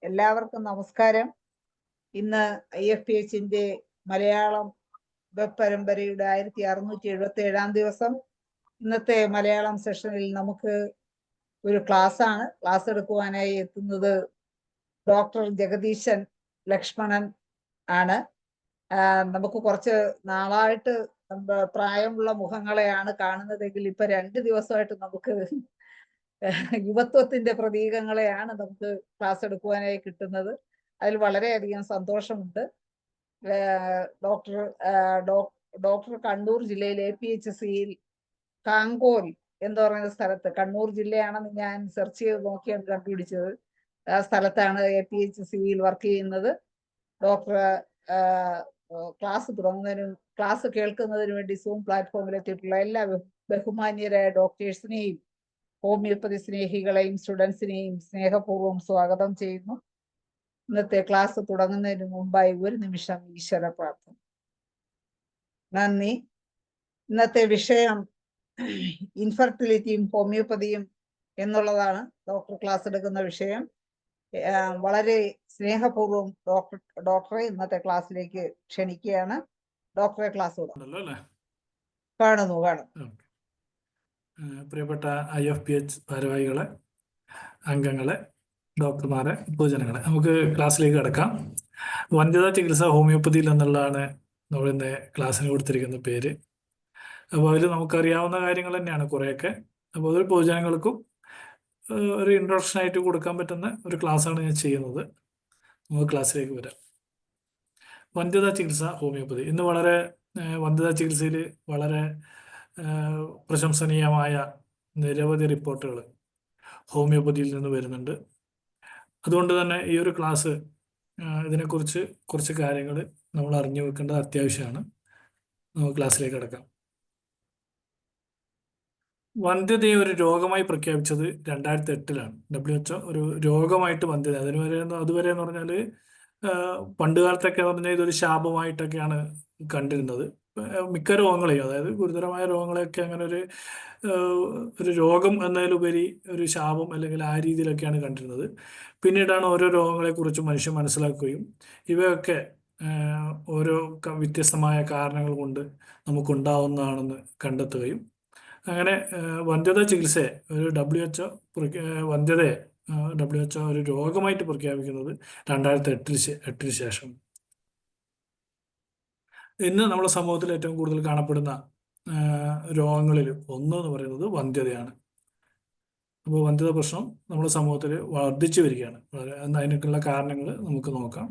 എല്ലാവർക്കും നമസ്കാരം. ഇന്ന് IFPHന്റെ മലയാളം വെബ് പരമ്പരയുടെ 1677 ദിവസം. ഇന്നത്തെ മലയാളം സെഷനിൽ നമുക്ക് ഒരു ക്ലാസ് എടുക്കുവാനായി എത്തുന്നത് ഡോക്ടർ ജഗദീശൻ ലക്ഷ്മണൻ ആണ്. നമുക്ക് കുറച്ച് നാളായിട്ട് പ്രായമുള്ള മുഖങ്ങളെയാണ് കാണുന്നതെങ്കിൽ ഇപ്പൊ 2 ദിവസമായിട്ട് നമുക്ക് യുവത്വത്തിന്റെ പ്രതീകങ്ങളെയാണ് നമുക്ക് ക്ലാസ് എടുക്കുവാനായി കിട്ടുന്നത്. അതിൽ വളരെയധികം സന്തോഷമുണ്ട്. ഡോക്ടർ കണ്ണൂർ ജില്ലയിലെ APHCയിൽ കാങ്കോൽ എന്ന് പറയുന്ന സ്ഥലത്ത്, കണ്ണൂർ ജില്ലയാണെന്ന് ഞാൻ സെർച്ച് ചെയ്ത് നോക്കിയാണ് കണ്ടുപിടിച്ചത്. ആ സ്ഥലത്താണ് APHCയിൽ വർക്ക് ചെയ്യുന്നത്. ഡോക്ടർ ക്ലാസ് കേൾക്കുന്നതിന് വേണ്ടി സൂം പ്ലാറ്റ്ഫോമിലെത്തിയിട്ടുള്ള എല്ലാ ബഹുമാന്യരായ ഡോക്ടേഴ്സിനെയും ഹോമിയോപ്പതി സ്നേഹികളെയും സ്റ്റുഡൻസിനെയും സ്നേഹപൂർവ്വം സ്വാഗതം ചെയ്യുന്നു. ഇന്നത്തെ ക്ലാസ് തുടങ്ങുന്നതിന് മുമ്പായി ഒരു നിമിഷം ഈശ്വര പ്രാർത്ഥന. നന്ദി. ഇന്നത്തെ വിഷയം ഇൻഫെർട്ടിലിറ്റിയും ഹോമിയോപ്പതിയും എന്നുള്ളതാണ് ഡോക്ടർ ക്ലാസ് എടുക്കുന്ന വിഷയം. വളരെ സ്നേഹപൂർവ്വം ഡോക്ടറെ ഇന്നത്തെ ക്ലാസ്സിലേക്ക് ക്ഷണിക്കുകയാണ്. ഡോക്ടറെ ക്ലാസ് കാണുന്നു. പ്രിയപ്പെട്ട IFPH ഭാരവാഹികളെ, അംഗങ്ങളെ, ഡോക്ടർമാരെ, പൊതുജനങ്ങളെ, നമുക്ക് ക്ലാസ്സിലേക്ക് കിടക്കാം. വന്ധ്യതാ ചികിത്സ ഹോമിയോപ്പതിയിൽ എന്നുള്ളതാണ് നമ്മൾ ഇന്ന് ക്ലാസ്സിന് കൊടുത്തിരിക്കുന്ന പേര്. അപ്പോൾ അതിൽ നമുക്കറിയാവുന്ന കാര്യങ്ങൾ തന്നെയാണ് കുറേയൊക്കെ. അപ്പോൾ അതൊരു പൊതുജനങ്ങൾക്കും ഒരു ഇൻട്രൊഡക്ഷൻ ആയിട്ട് കൊടുക്കാൻ പറ്റുന്ന ഒരു ക്ലാസ്സാണ് ഞാൻ ചെയ്യുന്നത്. നമുക്ക് ക്ലാസ്സിലേക്ക് വരാം. വന്ധ്യതാ ചികിത്സ ഹോമിയോപ്പതി. ഇന്ന് വന്ധ്യതാ ചികിത്സയിൽ വളരെ പ്രശംസനീയമായ നിരവധി റിപ്പോർട്ടുകൾ ഹോമിയോപ്പതിയിൽ നിന്ന് വരുന്നുണ്ട്. അതുകൊണ്ട് തന്നെ ഈ ഒരു ക്ലാസ് ഇതിനെക്കുറിച്ച് കുറച്ച് കാര്യങ്ങൾ നമ്മൾ അറിഞ്ഞു വെക്കേണ്ടത് അത്യാവശ്യമാണ്. നമുക്ക് ക്ലാസ്സിലേക്ക് കിടക്കാം. വന്ധ്യതയെ ഒരു രോഗമായി പ്രഖ്യാപിച്ചത് 2008-ലാണ്. WHO ഒരു രോഗമായിട്ട് വന്ധ്യത, അതുവരെ എന്ന് പറഞ്ഞാൽ പണ്ട് കാലത്തൊക്കെ പറഞ്ഞാൽ ഇതൊരു ശാപമായിട്ടൊക്കെയാണ് കണ്ടിരുന്നത്. മിക്ക രോഗങ്ങളെയും, അതായത് ഗുരുതരമായ രോഗങ്ങളെയൊക്കെ അങ്ങനെ ഒരു രോഗം എന്നതിലുപരി ഒരു ശാപം അല്ലെങ്കിൽ ആ രീതിയിലൊക്കെയാണ് കണ്ടിരുന്നത്. പിന്നീടാണ് ഓരോ രോഗങ്ങളെക്കുറിച്ച് മനുഷ്യൻ മനസ്സിലാക്കുകയും ഇവയൊക്കെ ഓരോ വ്യത്യസ്തമായ കാരണങ്ങൾ കൊണ്ട് നമുക്കുണ്ടാവുന്നതാണെന്ന് കണ്ടെത്തുകയും അങ്ങനെ വന്ധ്യതാ ചികിത്സയെ വന്ധ്യതയെ WHO ഒരു രോഗമായിട്ട് പ്രഖ്യാപിക്കുന്നത് 2008-ന് ശേഷം. ഇന്ന് നമ്മുടെ സമൂഹത്തിൽ ഏറ്റവും കൂടുതൽ കാണപ്പെടുന്ന രോഗങ്ങളിൽ ഒന്ന് എന്ന് പറയുന്നത് വന്ധ്യതയാണ്. അപ്പോൾ വന്ധ്യത പ്രശ്നം നമ്മുടെ സമൂഹത്തിൽ വർദ്ധിച്ചു വരികയാണ്. അതിനൊക്കെയുള്ള കാരണങ്ങൾ നമുക്ക് നോക്കാം.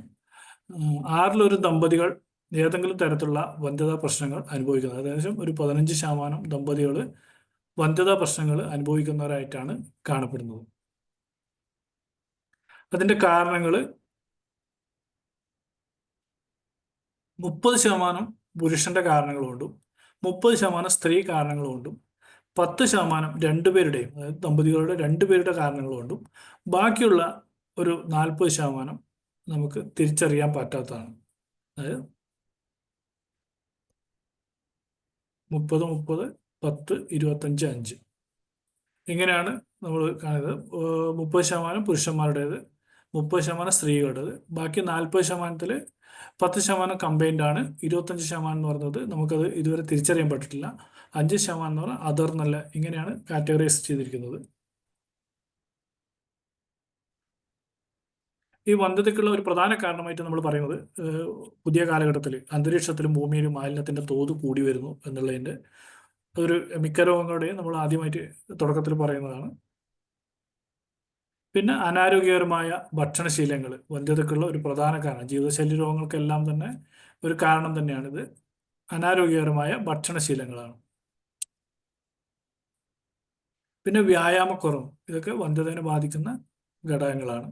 6-ൽ-1 ദമ്പതികൾ ഏതെങ്കിലും തരത്തിലുള്ള വന്ധ്യതാ പ്രശ്നങ്ങൾ അനുഭവിക്കുന്നത്, ഏകദേശം ഒരു 15% ദമ്പതികൾ വന്ധ്യതാ പ്രശ്നങ്ങൾ അനുഭവിക്കുന്നവരായിട്ടാണ് കാണപ്പെടുന്നത്. അതിൻ്റെ കാരണങ്ങൾ 30% പുരുഷന്റെ കാരണങ്ങളുകൊണ്ടും 30% സ്ത്രീ കാരണങ്ങളുകൊണ്ടും 10% രണ്ടുപേരുടെയും, അതായത് ദമ്പതികളുടെ 2 പേരുടെ കാരണങ്ങളുകൊണ്ടും ബാക്കിയുള്ള ഒരു 40% നമുക്ക് തിരിച്ചറിയാൻ പറ്റാത്തതാണ്. അതായത് 30-30, 10, 25, 5 ഇങ്ങനെയാണ് നമ്മൾ കാണുന്നത്. 30% പുരുഷന്മാരുടേത്, 30% സ്ത്രീകളുടേത്, ബാക്കി 40%-ൽ 10% കമ്പൈൻഡ് ആണ്. 25% എന്ന് പറയുന്നത് നമുക്കത് ഇതുവരെ തിരിച്ചറിയാൻ പറ്റിയിട്ടില്ല. 5% എന്ന് പറഞ്ഞാൽ അതർ എന്നല്ല, ഇങ്ങനെയാണ് കാറ്റഗറൈസ് ചെയ്തിരിക്കുന്നത്. ഈ വന്ധ്യതയ്ക്കുള്ള ഒരു പ്രധാന കാരണമായിട്ട് നമ്മൾ പറയുന്നത് പുതിയ കാലഘട്ടത്തിൽ അന്തരീക്ഷത്തിലും ഭൂമിയിലും മാലിന്യത്തിൻ്റെ തോത് കൂടി വരുന്നു എന്നുള്ളതിൻ്റെ ഒരു മിക്ക രോഗങ്ങളുടെയും നമ്മൾ ആദ്യമായിട്ട് തുടക്കത്തിൽ പറയുന്നതാണ്. പിന്നെ അനാരോഗ്യകരമായ ഭക്ഷണശീലങ്ങൾ വന്ധ്യതയ്ക്കുള്ള ഒരു പ്രധാന കാരണം. ജീവിതശൈലി രോഗങ്ങൾക്കെല്ലാം തന്നെ ഒരു കാരണം തന്നെയാണിത്. അനാരോഗ്യകരമായ ഭക്ഷണശീലങ്ങളാണ്. പിന്നെ വ്യായാമക്കുറവ്, ഇതൊക്കെ വന്ധ്യതയെ ബാധിക്കുന്ന ഘടകങ്ങളാണ്.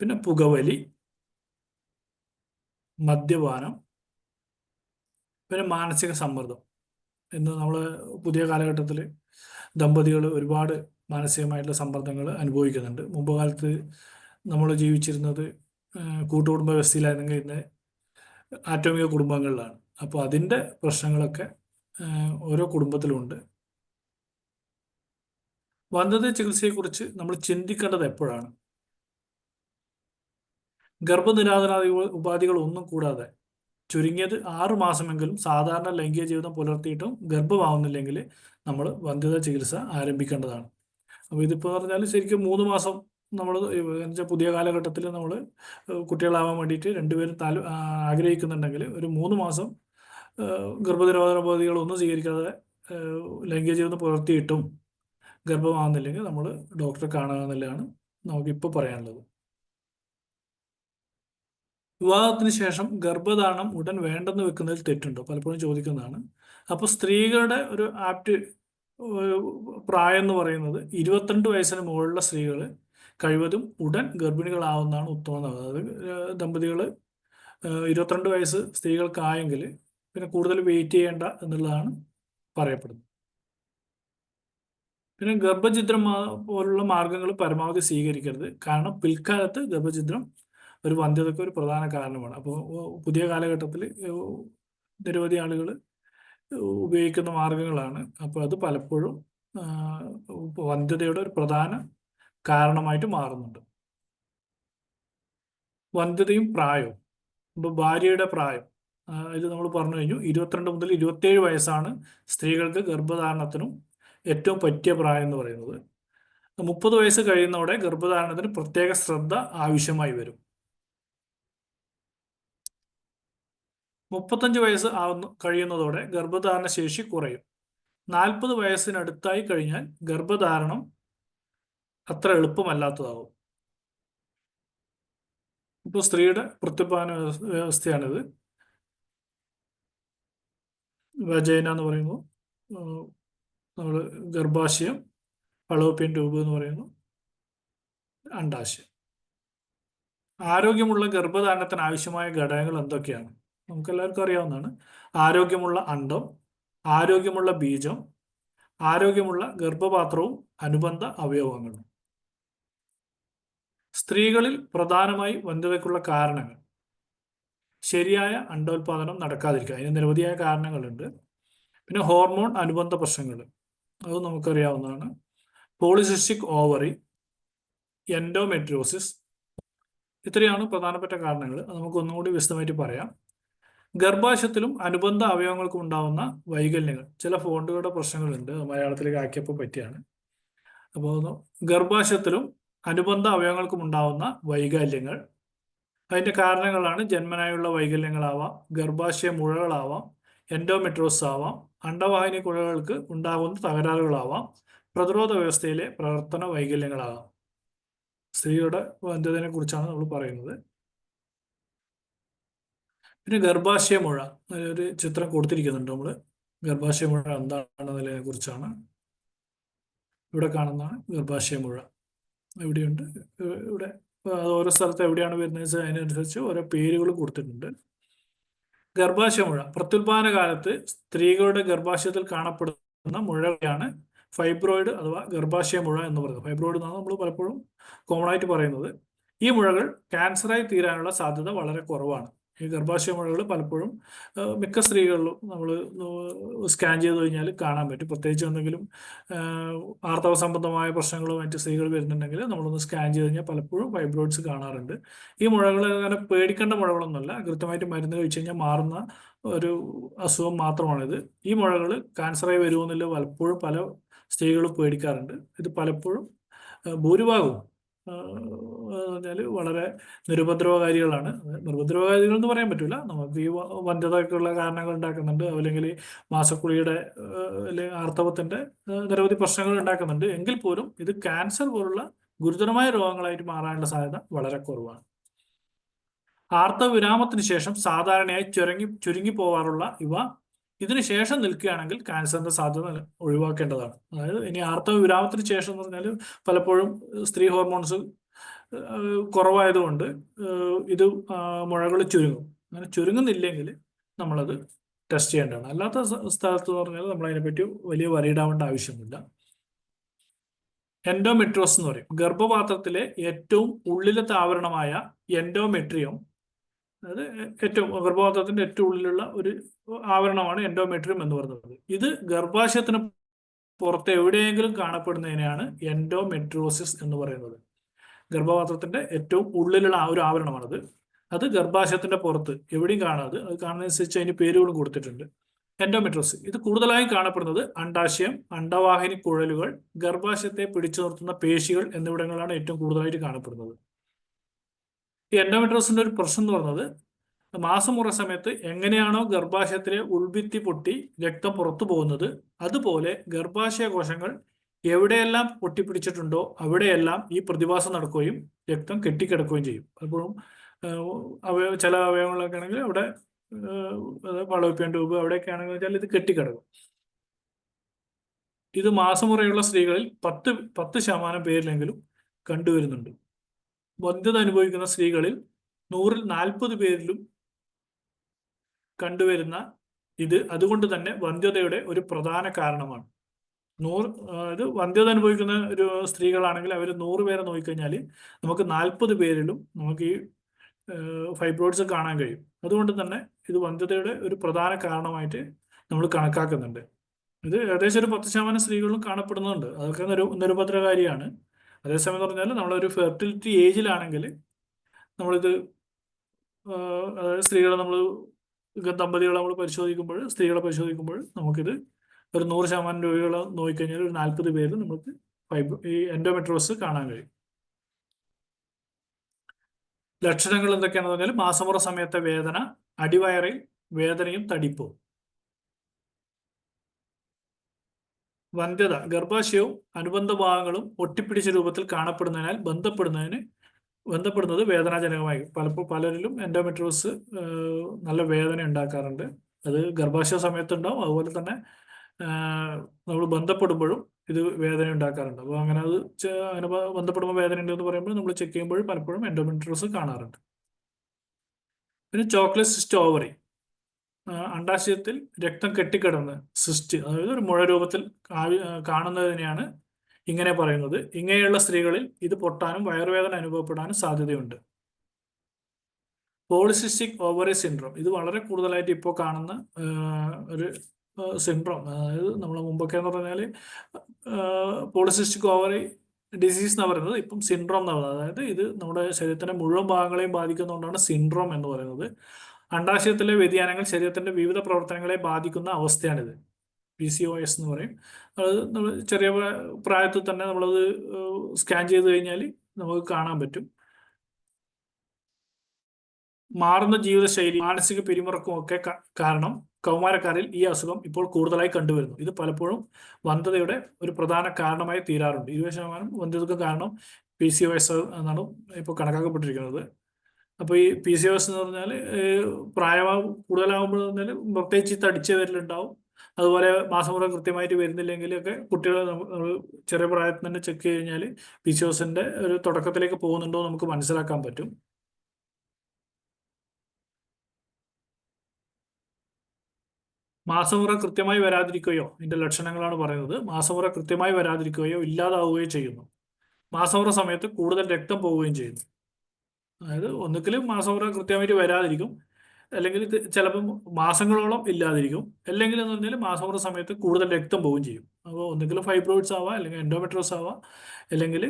പിന്നെ പുകവലി, മദ്യപാനം, പിന്നെ മാനസിക സമ്മർദ്ദം. ഇന്ന് നമ്മൾ പുതിയ കാലഘട്ടത്തിൽ ദമ്പതികൾ ഒരുപാട് മാനസികമായിട്ടുള്ള സമ്മർദ്ദങ്ങൾ അനുഭവിക്കുന്നുണ്ട്. മുമ്പ് കാലത്ത് നമ്മൾ ജീവിച്ചിരുന്നത് കൂട്ടുകുടുംബ വ്യവസ്ഥയിലായിരുന്നെങ്കിൽ ഇന്ന് ആറ്റോമിക കുടുംബങ്ങളിലാണ്. അപ്പോൾ അതിൻ്റെ പ്രശ്നങ്ങളൊക്കെ ഓരോ കുടുംബത്തിലുമുണ്ട്. വന്ധ്യത ചികിത്സയെക്കുറിച്ച് നമ്മൾ ചിന്തിക്കേണ്ടത് എപ്പോഴാണ്? ഗർഭനിരോധനാദി ഉപാധികൾ ഒന്നും കൂടാതെ ചുരുങ്ങിയത് 6 മാസമെങ്കിലും സാധാരണ ലൈംഗിക ജീവിതം പുലർത്തിയിട്ടും ഗർഭമാവുന്നില്ലെങ്കിൽ നമ്മൾ വന്ധ്യതാ ചികിത്സ ആരംഭിക്കേണ്ടതാണ്. അപ്പോൾ ഇതിപ്പോൾ പറഞ്ഞാൽ ശരിക്കും 3 മാസം നമ്മൾ പുതിയ കാലഘട്ടത്തിൽ നമ്മൾ കുട്ടികളാവാൻ വേണ്ടിയിട്ട് രണ്ടുപേരും ആഗ്രഹിക്കുന്നുണ്ടെങ്കിൽ ഒരു 3 മാസം ഗർഭനിരോധന ഉപാധികളൊന്നും സ്വീകരിക്കാതെ ലൈംഗിക ജീവിതം പുലർത്തിയിട്ടും ഗർഭമാകുന്നില്ലെങ്കിൽ നമ്മൾ ഡോക്ടറെ കാണുക എന്നുള്ളതാണ് നമുക്കിപ്പോൾ പറയാനുള്ളത്. വിവാഹത്തിന് ശേഷം ഗർഭധാരണം ഉടൻ വേണ്ടെന്ന് വെക്കുന്നതിൽ തെറ്റുണ്ടോ? പലപ്പോഴും ചോദിക്കുന്നതാണ്. അപ്പോൾ സ്ത്രീകളുടെ ഒരു ആപ്റ്റ് പ്രായം എന്ന് പറയുന്നത് 22 വയസ്സിന് മുകളിലുള്ള സ്ത്രീകൾ കഴിവതും ഉടൻ ഗർഭിണികളാവുന്നതാണ് ഉത്തമം. അതായത് ദമ്പതികൾ 22 വയസ്സ് സ്ത്രീകൾക്കായെങ്കിൽ പിന്നെ കൂടുതൽ വെയിറ്റ് ചെയ്യേണ്ട എന്നുള്ളതാണ് പറയപ്പെടുന്നത്. പിന്നെ ഗർഭഛിദ്രം പോലുള്ള മാർഗങ്ങൾ പരമാവധി സ്വീകരിക്കരുത്. കാരണം പിൽക്കാലത്ത് ഗർഭഛിദ്രം ഒരു വന്ധ്യതയ്ക്ക് ഒരു പ്രധാന കാരണമാണ്. അപ്പോൾ പുതിയ കാലഘട്ടത്തിൽ നിരവധി ആളുകൾ ഉപയോഗിക്കുന്ന മാർഗങ്ങളാണ്. അപ്പോൾ അത് പലപ്പോഴും വന്ധ്യതയുടെ ഒരു പ്രധാന കാരണമായിട്ട് മാറുന്നുണ്ട്. വന്ധ്യതയും പ്രായവും. ഇപ്പോൾ ഭാര്യയുടെ പ്രായം ഇത് നമ്മൾ പറഞ്ഞു കഴിഞ്ഞു. 22 മുതൽ 27 വയസ്സാണ് സ്ത്രീകൾക്ക് ഗർഭധാരണത്തിനും ഏറ്റവും പറ്റിയ പ്രായം എന്ന് പറയുന്നത്. 30 വയസ്സ് കഴിയുന്നതോടെ ഗർഭധാരണത്തിന് പ്രത്യേക ശ്രദ്ധ ആവശ്യമായി വരും. 35 വയസ്സ് കഴിയുന്നതോടെ ഗർഭധാരണ ശേഷി കുറയും. 40 വയസ്സിനടുത്തായി കഴിഞ്ഞാൽ ഗർഭധാരണം അത്ര എളുപ്പമല്ലാത്തതാവും. ഇപ്പോൾ സ്ത്രീയുടെ പ്രത്യുത്പാദന വ്യവസ്ഥയാണിത്. വജൈന എന്ന് പറയുന്നു, നമ്മൾ ഗർഭാശയം, ഫളോപ്പിയൻ ട്യൂബ് എന്ന് പറയുന്നു, അണ്ഡാശയം. ആരോഗ്യമുള്ള ഗർഭധാരണത്തിന് ആവശ്യമായ ഘടകങ്ങൾ എന്തൊക്കെയാണ്? നമുക്കെല്ലാവർക്കും അറിയാവുന്നതാണ്. ആരോഗ്യമുള്ള അണ്ഡം, ആരോഗ്യമുള്ള ബീജം, ആരോഗ്യമുള്ള ഗർഭപാത്രവും അനുബന്ധ അവയവങ്ങളും. സ്ത്രീകളിൽ പ്രധാനമായി വന്ധ്യതയ്ക്കുള്ള കാരണങ്ങൾ: ശരിയായ അണ്ഡോത്പാദനം നടക്കാതിരിക്കുക. അതിന് നിരവധിയായ കാരണങ്ങളുണ്ട്. പിന്നെ ഹോർമോൺ അനുബന്ധ പ്രശ്നങ്ങൾ, അത് നമുക്കറിയാവുന്നതാണ്. പോളിസിസ്റ്റിക് ഓവറി, എൻഡോമെട്രിയോസിസ്, ഇത്രയാണ് പ്രധാനപ്പെട്ട കാരണങ്ങൾ. അത് നമുക്ക് ഒന്നുകൂടി വിശദമായിട്ട് പറയാം. ഗർഭാശയത്തിലും അനുബന്ധ അവയവങ്ങൾക്കും ഉണ്ടാവുന്ന വൈകല്യങ്ങൾ. ചില ഫോണ്ടുകളുടെ പ്രശ്നങ്ങളുണ്ട്, മലയാളത്തിലേക്ക് ആക്കിയപ്പോൾ പറ്റിയാണ്. അപ്പോൾ ഗർഭാശയത്തിലും അനുബന്ധ അവയവങ്ങൾക്കും ഉണ്ടാവുന്ന വൈകല്യങ്ങൾ, അതിൻ്റെ കാരണങ്ങളാണ് ജന്മനായുള്ള വൈകല്യങ്ങളാവാം, ഗർഭാശയ മുഴകളാവാം, എൻഡോമെട്രോസിസ് ആവാം, അണ്ഡവാഹിനി കുഴകൾക്ക് ഉണ്ടാകുന്ന തകരാറുകളാവാം, പ്രതിരോധ വ്യവസ്ഥയിലെ പ്രവർത്തന വൈകല്യങ്ങളാവാം. സ്ത്രീയുടെ വന്ധ്യതയെ കുറിച്ചാണ് നമ്മൾ പറയുന്നത്. പിന്നെ ഗർഭാശയ മുഴ, ഒരു ചിത്രം കൊടുത്തിരിക്കുന്നുണ്ട്. നമ്മൾ ഗർഭാശയ മുഴ എന്താണെന്നതിനെ കുറിച്ചാണ് ഇവിടെ കാണുന്നതാണ്. ഗർഭാശയ മുഴ എവിടെയുണ്ട്, ഇവിടെ ഓരോ സ്ഥലത്ത് എവിടെയാണ് വരുന്നത് അതിനനുസരിച്ച് ഓരോ പേരുകൾ കൊടുത്തിട്ടുണ്ട്. ഗർഭാശയ മുഴ പ്രത്യുത്പാദന കാലത്ത് സ്ത്രീകളുടെ ഗർഭാശയത്തിൽ കാണപ്പെടുന്ന മുഴയാണ് ഫൈബ്രോയിഡ് അഥവാ ഗർഭാശയ മുഴ എന്ന് പറയുന്നത്. ഫൈബ്രോയിഡ് എന്നാണ് നമ്മൾ പലപ്പോഴും കോമൺ ആയിട്ട് പറയുന്നത്. ഈ മുഴകൾ ക്യാൻസറായി തീരാനുള്ള സാധ്യത വളരെ കുറവാണ്. ഈ ഗർഭാശയ മുഴകൾ പലപ്പോഴും മിക്ക സ്ത്രീകളിലും നമ്മൾ സ്കാൻ ചെയ്ത് കഴിഞ്ഞാൽ കാണാൻ പറ്റും. പ്രത്യേകിച്ച് എന്തെങ്കിലും ആർത്തവ സംബന്ധമായ പ്രശ്നങ്ങളോ മറ്റ് സ്ത്രീകൾ വരുന്നുണ്ടെങ്കിൽ നമ്മളൊന്ന് സ്കാൻ ചെയ്ത് കഴിഞ്ഞാൽ പലപ്പോഴും ഫൈബ്രോയിഡ്സ് കാണാറുണ്ട്. ഈ മുഴകൾ അങ്ങനെ പേടിക്കേണ്ട മുഴകളൊന്നുമല്ല, കൃത്യമായിട്ട് മരുന്ന് കഴിച്ചു കഴിഞ്ഞാൽ മാറുന്ന ഒരു അസുഖം മാത്രമാണിത്. ഈ മുഴകൾ ക്യാൻസറായി വരുമെന്നില്ല പലപ്പോഴും പല സ്ത്രീകളും പേടിക്കാറുണ്ട്. ഇത് പലപ്പോഴും ഭൂരിഭാഗവും പറഞ്ഞാൽ വളരെ നിരുപദ്രവകാരികളാണ്. നിരുപദ്രവകാരികൾ എന്ന് പറയാൻ പറ്റില്ല. നമുക്ക് ഈ വന്ധ്യതയ്ക്കുള്ള കാരണങ്ങൾ ഉണ്ടാക്കുന്നുണ്ട്, അല്ലെങ്കിൽ മാസക്കുളിയുടെ അല്ലെങ്കിൽ ആർത്തവത്തിൻ്റെ നിരവധി പ്രശ്നങ്ങൾ ഉണ്ടാക്കുന്നുണ്ട്. എങ്കിൽ പോലും ഇത് ക്യാൻസർ പോലുള്ള ഗുരുതരമായ രോഗങ്ങളായിട്ട് മാറാനുള്ള സാധ്യത വളരെ കുറവാണ്. ആർത്തവ വിരാമത്തിന് ശേഷം സാധാരണയായി ചുരുങ്ങി പോവാറുള്ള ഇവ ഇതിന് ശേഷം നിൽക്കുകയാണെങ്കിൽ ക്യാൻസറിന്റെ സാധ്യത ഒഴിവാക്കേണ്ടതാണ്. അതായത് ഇനി ആർത്തവ വിരാമത്തിന് ശേഷം എന്ന് പറഞ്ഞാൽ പലപ്പോഴും സ്ത്രീ ഹോർമോൺസ് കുറവായതുകൊണ്ട് ഇത് മുഴകൾ ചുരുങ്ങും. അങ്ങനെ ചുരുങ്ങുന്നില്ലെങ്കിൽ നമ്മളത് ടെസ്റ്റ് ചെയ്യേണ്ടതാണ്. അല്ലാത്ത സ്ഥലത്ത് എന്ന് പറഞ്ഞാൽ നമ്മൾ അതിനെപ്പറ്റി വലിയ വറീഡാവേണ്ട ആവശ്യമില്ല. എൻഡോമെട്രിയോസിസ് എന്ന് പറയും. ഗർഭപാത്രത്തിലെ ഏറ്റവും ഉള്ളിലത്തെ ആവരണമായ എൻഡോമെട്രിയം, അതായത് ഏറ്റവും ഗർഭപാത്രത്തിന്റെ ഏറ്റവും ഉള്ളിലുള്ള ഒരു ആവരണമാണ് എൻഡോമെട്രിയം എന്ന് പറയുന്നത്. ഇത് ഗർഭാശയത്തിന് പുറത്ത് എവിടെയെങ്കിലും കാണപ്പെടുന്നതിനെയാണ് എൻഡോമെട്രിയോസിസ് എന്ന് പറയുന്നത്. ഗർഭപാത്രത്തിന്റെ ഏറ്റവും ഉള്ളിലുള്ള ആ ഒരു ആവരണമാണത്. അത് ഗർഭാശയത്തിന്റെ പുറത്ത് എവിടെയും കാണാതെ, അത് കാണുന്നതനുസരിച്ച് അതിന് പേരുകളും കൊടുത്തിട്ടുണ്ട്. എൻഡോമെട്രോസ് ഇത് കൂടുതലായും കാണപ്പെടുന്നത് അണ്ഡാശയം, അണ്ഡവാഹിനി കുഴലുകൾ, ഗർഭാശയത്തെ പിടിച്ചു നിർത്തുന്ന പേശികൾ എന്നിവിടങ്ങളിലാണ് ഏറ്റവും കൂടുതലായിട്ട് കാണപ്പെടുന്നത്. ഈ എൻഡോമെട്രോസിന്റെ ഒരു പ്രശ്നം എന്ന് പറയുന്നത്, മാസമുറ സമയത്ത് എങ്ങനെയാണോ ഗർഭാശയത്തിലെ ഉൾഭിത്തി പൊട്ടി രക്തം പുറത്തു പോകുന്നത്, അതുപോലെ ഗർഭാശയ കോശങ്ങൾ എവിടെയെല്ലാം പൊട്ടിപ്പിടിച്ചിട്ടുണ്ടോ അവിടെയെല്ലാം ഈ പ്രതിഭാസം നടക്കുകയും രക്തം കെട്ടിക്കിടക്കുകയും ചെയ്യും. പലപ്പോഴും ചില അവയവങ്ങളൊക്കെ ആണെങ്കിൽ അവിടെ വളോപ്പിയൻ ട്യൂബ് അവിടെയൊക്കെ ആണെങ്കിൽ വെച്ചാൽ ഇത് കെട്ടിക്കിടക്കും. ഇത് മാസമുറയുള്ള സ്ത്രീകളിൽ 10% പേരിലെങ്കിലും കണ്ടുവരുന്നുണ്ട്. വന്ധ്യത അനുഭവിക്കുന്ന സ്ത്രീകളിൽ 100-ൽ 40 പേരിലും കണ്ടുവരുന്ന ഇത് അതുകൊണ്ട് തന്നെ വന്ധ്യതയുടെ ഒരു പ്രധാന കാരണമാണ്. ഇത് വന്ധ്യത അനുഭവിക്കുന്ന ഒരു സ്ത്രീകളാണെങ്കിൽ അവർ 100 പേരെ നോക്കിക്കഴിഞ്ഞാൽ നമുക്ക് 40 പേരിലും നമുക്ക് ഈ ഫൈബ്രോയിഡ്സ് കാണാൻ കഴിയും. അതുകൊണ്ട് തന്നെ ഇത് വന്ധ്യതയുടെ ഒരു പ്രധാന കാരണമായിട്ട് നമ്മൾ കണക്കാക്കുന്നുണ്ട്. ഇത് ഏകദേശം ഒരു 10% സ്ത്രീകളിലും കാണപ്പെടുന്നുണ്ട്. അതൊക്കെ നിരുപദ്രവകാരിയാണ്. അതേസമയം എന്ന് പറഞ്ഞാൽ നമ്മളൊരു ഫെർട്ടിലിറ്റി ഏജിലാണെങ്കിൽ നമ്മളിത് അതായത് ദമ്പതികളെ നമ്മൾ സ്ത്രീകളെ പരിശോധിക്കുമ്പോൾ നമുക്കിത് ഒരു 100% രോഗികളെ നോക്കിക്കഴിഞ്ഞാൽ ഒരു 40 പേരിൽ നമുക്ക് ഈ എൻഡോമെട്രോസ് കാണാൻ കഴിയും. ലക്ഷണങ്ങൾ എന്തൊക്കെയാണെന്ന് പറഞ്ഞാൽ മാസമുറ സമയത്തെ വേദന, അടിവയറിൽ വേദനയും തടിപ്പും. വന്ധ്യത ഗർഭാശയവും അനുബന്ധ ഭാഗങ്ങളും ഒട്ടിപ്പിടിച്ച രൂപത്തിൽ കാണപ്പെടുന്നതിനാൽ ബന്ധപ്പെടുന്നത് വേദനാജനകമായി. പലരിലും എൻഡോമെട്രോസ് നല്ല വേദന ഉണ്ടാക്കാറുണ്ട്. അത് ഗർഭാശയ സമയത്തുണ്ടാവും, അതുപോലെ തന്നെ നമ്മൾ ബന്ധപ്പെടുമ്പോഴും ഇത് വേദന ഉണ്ടാക്കാറുണ്ട്. അപ്പോൾ അങ്ങനെ ബന്ധപ്പെടുമ്പോൾ വേദന ഉണ്ടെന്ന് പറയുമ്പോൾ നമ്മൾ ചെക്ക് ചെയ്യുമ്പോൾ പലപ്പോഴും എൻഡോമെട്രോസ് കാണാറുണ്ട്. പിന്നെ ചോക്ലേറ്റ് സിസ്റ്റ് ഓവറി, അണ്ഡാശയത്തിൽ രക്തം കെട്ടിക്കിടന്ന് സിസ്റ്റ്, അതായത് ഒരു മുഴ രൂപത്തിൽ കാണുന്നതിനെയാണ് ഇങ്ങനെ പറയുന്നത്. ഇങ്ങനെയുള്ള സ്ത്രീകളിൽ ഇത് പൊട്ടാനും വയറുവേദന അനുഭവപ്പെടാനും സാധ്യതയുണ്ട്. പോളിസിസ്റ്റിക് ഓവറി സിൻഡ്രോം ഇത് വളരെ കൂടുതലായിട്ട് ഇപ്പോൾ കാണുന്ന ഒരു സിൻഡ്രോം. അതായത് നമ്മൾ മുമ്പൊക്കെ എന്ന് പറഞ്ഞാൽ പോളിസിസ്റ്റിക് ഓവറി ഡിസീസ് എന്ന് പറയുന്നത് ഇപ്പം സിൻഡ്രോം എന്ന് പറയുന്നത്. അതായത് ഇത് നമ്മുടെ ശരീരത്തിന്റെ മുഴുവൻ ഭാഗങ്ങളെയും ബാധിക്കുന്നതുകൊണ്ടാണ് സിൻഡ്രോം എന്ന് പറയുന്നത്. അണ്ഡാശയത്തിലെ വ്യതിയാനങ്ങൾ ശരീരത്തിന്റെ വിവിധ പ്രവർത്തനങ്ങളെ ബാധിക്കുന്ന അവസ്ഥയാണിത്. PCOS എന്ന് പറയും. അത് നമ്മൾ ചെറിയ പ്രായത്തിൽ തന്നെ നമ്മളത് സ്കാൻ ചെയ്ത് കഴിഞ്ഞാൽ നമുക്ക് കാണാൻ പറ്റും. മാറുന്ന ജീവിതശൈലി, മാനസിക പിരിമുറുക്കവും ഒക്കെ കാരണം കൗമാരക്കാരിൽ ഈ അസുഖം ഇപ്പോൾ കൂടുതലായി കണ്ടുവരുന്നു. ഇത് പലപ്പോഴും വന്ധ്യതയുടെ ഒരു പ്രധാന കാരണമായി തീരാറുണ്ട്. 20% വന്ധ്യതയ്ക്ക് കാരണം PCOS എന്നാണ് ഇപ്പോൾ കണക്കാക്കപ്പെട്ടിരിക്കുന്നത്. അപ്പോൾ ഈ PCOS എന്ന് പറഞ്ഞാൽ കൂടുതലാകുമ്പോൾ പറഞ്ഞാൽ പ്രത്യേകിച്ച് തടിച്ച വരലുണ്ടാവും. അതുപോലെ മാസമുറ കൃത്യമായിട്ട് വരുന്നില്ലെങ്കിലൊക്കെ കുട്ടികൾ ചെറിയ പ്രായത്തിൽ തന്നെ ചെക്ക് ചെയ്ത് കഴിഞ്ഞാൽ PCOSന്റെ ഒരു തുടക്കത്തിലേക്ക് പോകുന്നുണ്ടോ നമുക്ക് മനസ്സിലാക്കാൻ പറ്റും. മാസമുറ കൃത്യമായി വരാതിരിക്കുകയോ, ഇതിന്റെ ലക്ഷണങ്ങളാണ് പറയുന്നത്. മാസമുറ കൃത്യമായി വരാതിരിക്കുകയോ ഇല്ലാതാവുകയോ ചെയ്യുന്നു. മാസമുറ സമയത്ത് കൂടുതൽ രക്തം പോവുകയും ചെയ്യുന്നു. അതായത് ഒന്നുകിൽ മാസമുറ കൃത്യമായിട്ട് വരാതിരിക്കും, അല്ലെങ്കിൽ ചിലപ്പം മാസങ്ങളോളം ഇല്ലാതിരിക്കും, അല്ലെങ്കിൽ എന്ന് പറഞ്ഞാൽ മാസമുറ സമയത്ത് കൂടുതൽ രക്തം പോവുകയും ചെയ്യും. അപ്പോൾ ഒന്നുകിൽ ഫൈബ്രോയിഡ്സ് ആവാം, അല്ലെങ്കിൽ എൻഡോമെട്രോസ് ആവാം, അല്ലെങ്കിൽ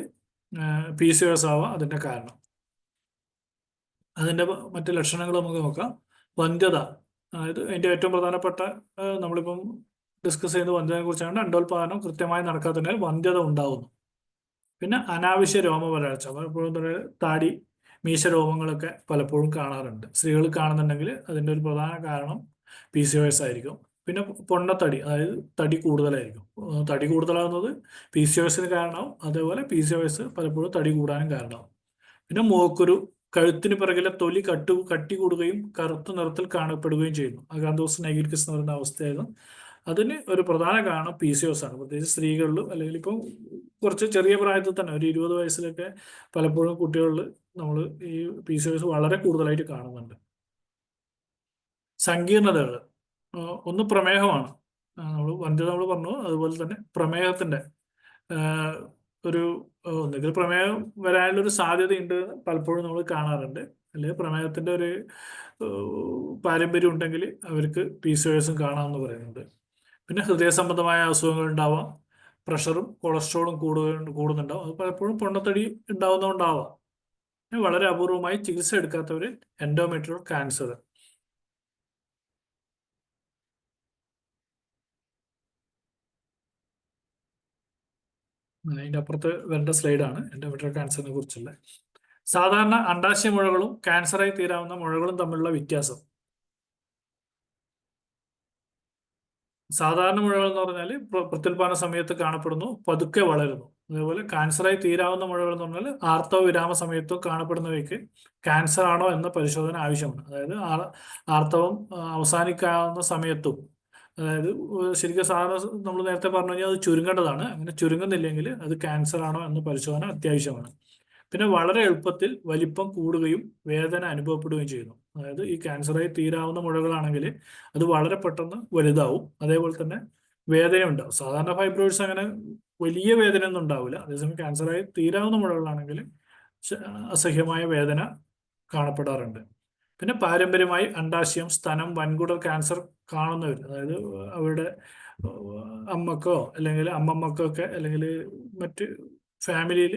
PCOS ആവാം അതിന്റെ കാരണം. അതിന്റെ മറ്റ് ലക്ഷണങ്ങൾ നമുക്ക് നോക്കാം. വന്ധ്യത, അതായത് അതിന്റെ ഏറ്റവും പ്രധാനപ്പെട്ട നമ്മളിപ്പം ഡിസ്കസ് ചെയ്യുന്ന വന്ധ്യതയെ കുറിച്ചാണ്. അണ്ടോൽപാദനം കൃത്യമായി നടക്കാത്തതിനാൽ വന്ധ്യത ഉണ്ടാകുന്നു. പിന്നെ അനാവശ്യ രോമവളർച്ച, പലപ്പോഴും താടി, മീശ രോമങ്ങളൊക്കെ പലപ്പോഴും കാണാറുണ്ട്. സ്ത്രീകൾ കാണുന്നുണ്ടെങ്കിൽ അതിൻ്റെ ഒരു പ്രധാന കാരണം PCOS ആയിരിക്കും. പിന്നെ പൊണ്ണത്തടി, അതായത് തടി കൂടുതലായിരിക്കും. തടി കൂടുതലാകുന്നത് PCOSന് കാരണമാവും, അതേപോലെ PCOS പലപ്പോഴും തടി കൂടാനും കാരണമാവും. പിന്നെ മൂക്കുരു, കഴുത്തിന് പിറകിലെ തൊലി കട്ടി കൂടുകയും കറുത്ത നിറത്തിൽ കാണപ്പെടുകയും ചെയ്യുന്നു. അകാന്തോസ് നൈഗ്രിക്കസ് എന്ന് പറയുന്ന അവസ്ഥയായിരുന്നു. അതിന് ഒരു പ്രധാന കാരണം PCOS ആണ്. പ്രത്യേകിച്ച് സ്ത്രീകളിലും, അല്ലെങ്കിൽ ഇപ്പം കുറച്ച് ചെറിയ പ്രായത്തിൽ തന്നെ ഒരു 20 വയസ്സിലൊക്കെ പലപ്പോഴും കുട്ടികളിൽ നമ്മൾ ഈ PCOS വളരെ കൂടുതലായിട്ട് കാണുന്നുണ്ട്. സങ്കീർണതകൾ, ഒന്ന് പ്രമേഹമാണ്. വന്ധ്യത നമ്മൾ പറഞ്ഞു. അതുപോലെ തന്നെ പ്രമേഹത്തിന്റെ ഒരു ഒന്നുകിൽ പ്രമേഹം വരാനുള്ളൊരു സാധ്യതയുണ്ട് പലപ്പോഴും നമ്മൾ കാണാറുണ്ട്. അല്ലെങ്കിൽ പ്രമേഹത്തിന്റെ ഒരു പാരമ്പര്യം ഉണ്ടെങ്കിൽ അവർക്ക് PCOSും കാണാമെന്ന് പറയുന്നുണ്ട്. പിന്നെ ഹൃദയ സംബന്ധമായ അസുഖങ്ങൾ ഉണ്ടാവാം. പ്രഷറും കൊളസ്ട്രോളും കൂടുന്നുണ്ടാവും. അത് പലപ്പോഴും പൊണ്ണത്തടി ഉണ്ടാവുന്നതുകൊണ്ടാവാം. വളരെ അപൂർവമായി ചികിത്സ എടുക്കാത്തവർ എൻഡോമെട്രിയൽ ക്യാൻസർ. അതിൻ്റെ അപ്പുറത്ത് വരേണ്ട സ്ലൈഡാണ് എൻഡോമെട്രിയൽ ക്യാൻസറിനെ കുറിച്ചുള്ള. സാധാരണ അണ്ഡാശയ മുഴകളും ക്യാൻസറായി തീരാവുന്ന മുഴകളും തമ്മിലുള്ള വ്യത്യാസം. സാധാരണ മുഴകൾ എന്ന് പറഞ്ഞാൽ പ്രത്യുൽപാദന സമയത്ത് കാണപ്പെടുന്നു, പതുക്കെ വളരുന്നു. അതേപോലെ ക്യാൻസറായി തീരാവുന്ന മുഴകൾ എന്ന് പറഞ്ഞാൽ ആർത്തവ വിരാമ സമയത്തും കാണപ്പെടുന്നവയ്ക്ക് ക്യാൻസർ ആണോ എന്ന പരിശോധന ആവശ്യമാണ്. അതായത് ആർത്തവം അവസാനിക്കാവുന്ന സമയത്തും, അതായത് ശരിക്കും സാധാരണ നമ്മൾ നേരത്തെ പറഞ്ഞു കഴിഞ്ഞാൽ അത് ചുരുങ്ങേണ്ടതാണ്. അങ്ങനെ ചുരുങ്ങുന്നില്ലെങ്കിൽ അത് ക്യാൻസർ ആണോ എന്ന പരിശോധന അത്യാവശ്യമാണ്. പിന്നെ വളരെ എളുപ്പത്തിൽ വലിപ്പം കൂടുകയും വേദന അനുഭവപ്പെടുകയും ചെയ്യുന്നു. അതായത് ഈ ക്യാൻസറായി തീരാവുന്ന മുഴകളാണെങ്കിൽ അത് വളരെ പെട്ടെന്ന് വലുതാവും, അതേപോലെ തന്നെ വേദന ഉണ്ടാവും. സാധാരണ ഫൈബ്രോയിഡ്സ് അങ്ങനെ വലിയ വേദനയൊന്നും ഉണ്ടാവില്ല. അതേസമയം ക്യാൻസറായി തീരാവുന്ന മുഴകളാണെങ്കിൽ അസഹ്യമായ വേദന കാണപ്പെടാറുണ്ട്. പിന്നെ പാരമ്പര്യമായി അണ്ഡാശയം, സ്തനം, വൻകുടൽ ക്യാൻസർ കാണുന്നവർ, അതായത് അവരുടെ അമ്മക്കോ അല്ലെങ്കിൽ അമ്മമ്മക്കോ ഒക്കെ അല്ലെങ്കിൽ മറ്റ് ഫാമിലിയിൽ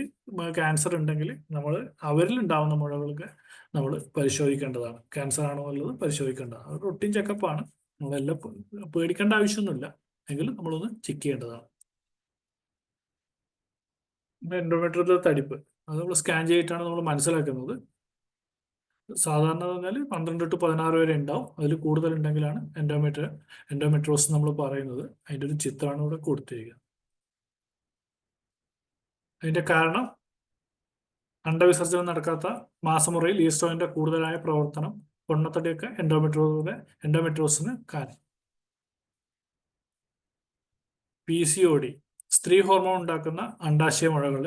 ക്യാൻസർ ഉണ്ടെങ്കിൽ നമ്മൾ അവരിൽ ഉണ്ടാവുന്ന മുഴകൾക്ക് നമ്മൾ പരിശോധിക്കേണ്ടതാണ്. ക്യാൻസർ ആണോ എന്നുള്ളത് പരിശോധിക്കേണ്ടതാണ്. അത് റൊട്ടീൻ ചെക്കപ്പാണ്. നമ്മളെല്ലാം പേടിക്കേണ്ട ആവശ്യമൊന്നുമില്ല, എങ്കിലും നമ്മളൊന്ന് ചെക്ക് ചെയ്യേണ്ടതാണ്. എൻഡോമെട്രിയൽ തടിപ്പ് അത് നമ്മൾ സ്കാൻ ചെയ്തിട്ടാണ് നമ്മൾ മനസ്സിലാക്കുന്നത്. സാധാരണ പറഞ്ഞാൽ 12 to 16 വരെ ഉണ്ടാവും. അതിൽ കൂടുതൽ ഉണ്ടെങ്കിലാണ് എൻഡോമെട്രോസ് നമ്മൾ പറയുന്നത്. അതിൻ്റെ ഒരു ചിത്രമാണ് ഇവിടെ കൊടുത്തിരിക്കുന്നത്. അതിന്റെ കാരണം അണ്ടവിസർജനം നടക്കാത്ത മാസമുറയിൽ ഈസ്ട്രോജന്റെ കൂടുതലായ പ്രവർത്തനം, പൊണ്ണത്തടിയൊക്കെ എൻഡോമെട്രോസിന് കാരണം. PCOD, സ്ത്രീ ഹോർമോൺ ഉണ്ടാക്കുന്ന അണ്ഡാശയ മുഴകൾ.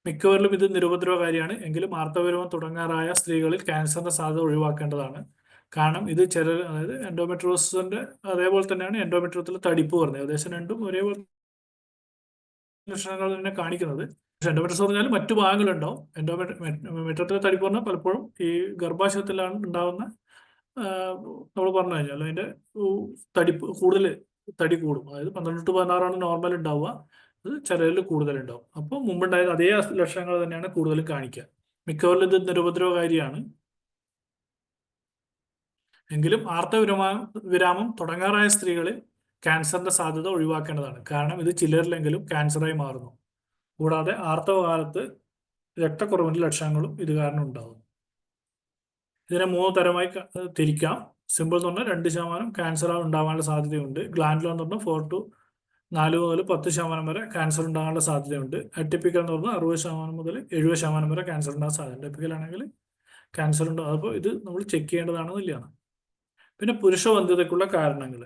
മിക്കവരിലും ഇത് നിരുപദ്രവകാരിയാണ്. എങ്കിലും ആർത്തവവിരമം തുടങ്ങാറായ സ്ത്രീകളിൽ ക്യാൻസറിന്റെ സാധ്യത ഒഴിവാക്കേണ്ടതാണ്. കാരണം ഇത് അതായത് എൻഡോമെട്രോസിന്റെ അതേപോലെ തന്നെയാണ് എൻഡോമെട്രിയത്തിൽ തടിപ്പ് പറഞ്ഞത്. ഏകദേശം രണ്ടും ഒരേപോലെ ലക്ഷണങ്ങൾ തന്നെ കാണിക്കുന്നത്. പക്ഷെ എൻഡോമെട്രിയോസ് പറഞ്ഞാൽ മറ്റു ഭാഗങ്ങളുണ്ടാവും. മെട്രിയൽ തടിപ്പ് പറഞ്ഞാൽ പലപ്പോഴും ഈ ഗർഭാശയത്തിലാണ് ഉണ്ടാകുന്ന, നമ്മൾ പറഞ്ഞു കഴിഞ്ഞാൽ അതിന്റെ തടിപ്പ് കൂടുതൽ തടി കൂടും. അതായത് 12 to 16 നോർമൽ ഉണ്ടാവുക, അത് ചിലരിൽ കൂടുതലുണ്ടാവും. അപ്പോൾ മുമ്പുണ്ടായത് അതേ ലക്ഷണങ്ങൾ തന്നെയാണ് കൂടുതലും കാണിക്കുക. മിക്കവരിലും ഇത് നിരുപദ്രവകാരിയാണ്. എങ്കിലും വിരാമം തുടങ്ങാറായ സ്ത്രീകളിൽ ക്യാൻസറിന്റെ സാധ്യത ഒഴിവാക്കേണ്ടതാണ്. കാരണം ഇത് ചിലരിലെങ്കിലും ക്യാൻസറായി മാറുന്നു. കൂടാതെ ആർത്തവകാലത്ത് രക്തക്കുറവിന്റെ ലക്ഷണങ്ങളും ഇത് കാരണം ഉണ്ടാകുന്നു. ഇതിനെ 3 തരമായി തിരിക്കാം. സിമ്പിൾ എന്ന് പറഞ്ഞാൽ 2% ക്യാൻസർ ഉണ്ടാകാനുള്ള സാധ്യതയുണ്ട്. ഗ്ലാൻഡുലർ എന്ന് പറഞ്ഞാൽ 4 മുതൽ 10% വരെ ക്യാൻസർ ഉണ്ടാകാനുള്ള സാധ്യതയുണ്ട്. അറ്റിപ്പിക്കൽ എന്ന് പറഞ്ഞാൽ 60% മുതൽ 70% വരെ ക്യാൻസർ ഉണ്ടാകാൻ സാധ്യത. അറ്റിപ്പിക്കൽ ആണെങ്കിൽ ക്യാൻസർ ഉണ്ടാകും. അപ്പോൾ ഇത് നമ്മൾ ചെക്ക് ചെയ്യേണ്ടതാണെന്നില്ലാണ്. പിന്നെ പുരുഷവന്ധ്യതയ്ക്കുള്ള കാരണങ്ങൾ.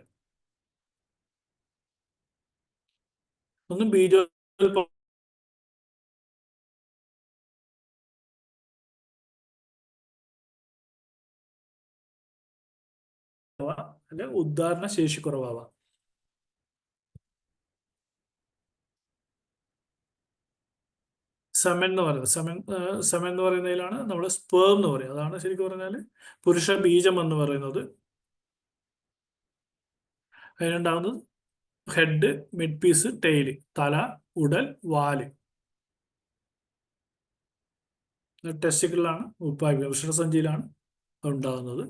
ഒന്ന് ബീജോത്പ അല്ലെ ഉദ്ധാരണ ശേഷി കുറവാവാം. സെമൻ എന്ന് പറയുന്നത് സെമൻ എന്ന് പറയുന്നതിലാണ് നമ്മൾ സ്പേം എന്ന് പറയുന്നത്. അതാണ് ശരിക്കും പറഞ്ഞാൽ പുരുഷ ബീജം എന്ന് പറയുന്നത്. അതിനുണ്ടാകുന്നത് ഹെഡ്, മിഡ് പീസ്, ടെയില്, തല, ഉടൽ, വാല്. ടെസ്റ്റിക്കിളിലാണ് ഉത്പാദിപ്പിക്കുന്നത്, വൃഷണസഞ്ചിയിലാണ് ഉണ്ടാകുന്നത്.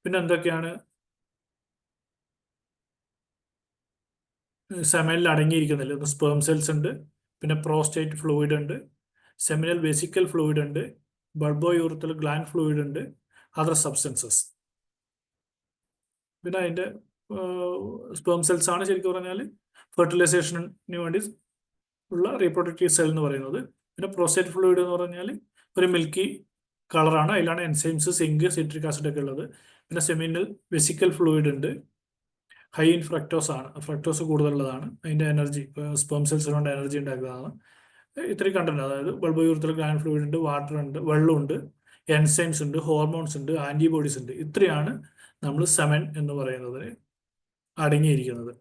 പിന്നെ എന്തൊക്കെയാണ് സെമനിൽ അടങ്ങിയിരിക്കുന്നില്ല? സ്പേം സെൽസ് ഉണ്ട്, പിന്നെ പ്രോസ്റ്റേറ്റ് ഫ്ലൂയിഡ് ഉണ്ട്, സെമിനൽ വെസിക്കൽ ഫ്ലൂയിഡ് ഉണ്ട്, ബൾബോ യൂറിത്തൽ ഗ്ലാൻഡ് ഫ്ലൂയിഡ് ഉണ്ട്, അതർ സബ്സ്റ്റൻസസ്. പിന്നെ അതിന്റെ സ്പേം സെൽസ് ആണ് ശരിക്കും പറഞ്ഞാൽ ഫെർട്ടിലൈസേഷന് വേണ്ടി ഉള്ള റീപ്രൊഡക്റ്റീവ് സെൽ എന്ന് പറയുന്നത്. പിന്നെ പ്രോസ്റ്റേറ്റ് ഫ്ലൂയിഡ് എന്ന് പറഞ്ഞാൽ ഒരു മിൽക്കി കളറാണ്. അതിലാണ് എൻസൈംസ്, സിങ്ക്, സിട്രിക് ആസിഡ് ഒക്കെ ഉള്ളത്. പിന്നെ സെമിനൽ വെസിക്കൽ ഫ്ലൂയിഡ് ഉണ്ട്, ഹൈ ഇൻ ഫ്രക്ടോസ് ആണ്, ഫ്രക്ടോസ് കൂടുതലുള്ളതാണ്. അതിന്റെ എനർജി സ്പേം സെൽസിന് കൊണ്ട് എനർജി ഉണ്ടാക്കുന്നതാണ്. ഇത്രയും കണ്ടന്റ്, അതായത് ബൾബോയൂറിത്തൽ ഗ്ലാൻഡ് ഫ്ലൂയിഡ് ഉണ്ട്, വാട്ടർ ഉണ്ട്, വെള്ളമുണ്ട്, എൻസൈംസ് ഉണ്ട്, ഹോർമോൺസ് ഉണ്ട്, ആന്റിബോഡീസ് ഉണ്ട്. ഇത്രയാണ് നമ്മൾ സെമൻ എന്ന് പറയുന്നതിന് അടങ്ങിയിരിക്കുന്നത്.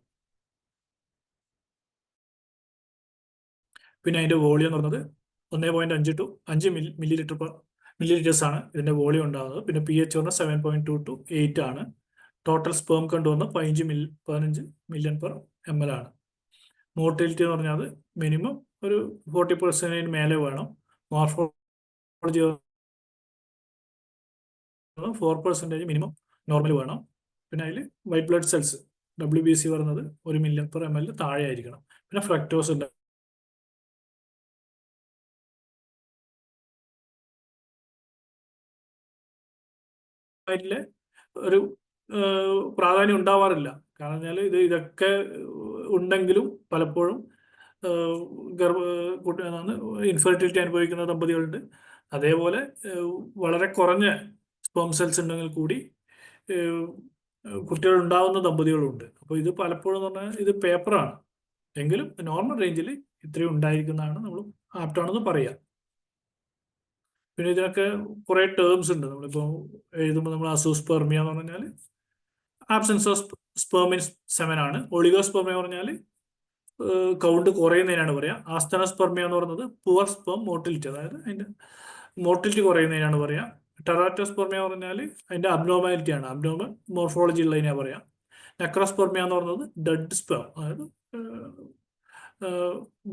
പിന്നെ അതിന്റെ വോളിയം എന്ന് പറയുന്നത് 1.5 to 5 മില്ലിലിറ്റേഴ്സ് ആണ് ഇതിന്റെ വോളിയം ഉണ്ടാകുന്നത്. പിന്നെ pH പറഞ്ഞാൽ 7.2 to 8 ആണ്. ടോട്ടൽ സ്പേം കൗണ്ട് പറഞ്ഞാൽ 15 മില്യൺ പെർ ml ആണ്. മോർട്ടിലിറ്റി എന്ന് പറഞ്ഞാൽ മിനിമം ഒരു 40% മേലെ വേണം. മോർഫോളജി 4% മിനിമം നോർമൽ വേണം. പിന്നെ അതിൽ വൈറ്റ് ബ്ലഡ് സെൽസ് WBC പറയുന്നത് 1 ml/ml താഴെ ആയിരിക്കണം. പിന്നെ ഫ്രക്ടോസ് ഉണ്ട്. അതിൽ ഒരു പ്രാധാന്യം ഉണ്ടാവാറില്ല. കാരണം വെച്ചാൽ ഇതൊക്കെ ഉണ്ടെങ്കിലും പലപ്പോഴും ഇൻഫെർട്ടിലിറ്റി അനുഭവിക്കുന്ന ദമ്പതികളുണ്ട്. അതേപോലെ വളരെ കുറഞ്ഞ സ്പേം സെൽസ് ഉണ്ടെങ്കിൽ കൂടി കുട്ടികൾ ഉണ്ടാവുന്ന ദമ്പതികളുണ്ട്. അപ്പോൾ ഇത് പലപ്പോഴും എന്ന് പറഞ്ഞാൽ ഇത് പേപ്പറാണ്, എങ്കിലും നോർമൽ റേഞ്ചിൽ ഇത്രയും ഉണ്ടായിരിക്കുന്നതാണ് നമ്മൾ ആപ്റ്റാണെന്ന് പറയാം. പിന്നെ ഇതിനൊക്കെ കുറേ ടേംസ് ഉണ്ട്. നമ്മളിപ്പോൾ എഴുതുമ്പോൾ നമ്മൾ അസൂസ്പെർമിയ എന്ന് പറഞ്ഞാൽ absence of sperm in semen ആണ്. ഒളിഗോസ്പെർമിയ എന്ന് പറഞ്ഞാൽ കൗണ്ട് കുറയുന്നതിനാണ് പറയാം. ആസ്തനോസ്പെർമിയ എന്ന് പറയുന്നത് പുവർ സ്പേം മോർട്ടിലിറ്റി, അതായത് അതിന്റെ മോർട്ടിലിറ്റി കുറയുന്നതിനാണ് പറയാം. ടെറാറ്റോസ്പെർമിയ എന്ന് പറഞ്ഞാൽ അതിന്റെ അബ്നോർമാലിറ്റി ആണ്, അബ്നോർമൽ മോർഫോളജി ഉള്ളതിനാണ് പറയാം. നെക്രോസ്പെർമിയ എന്ന് പറയുന്നത് ഡെഡ് സ്പേം, അതായത്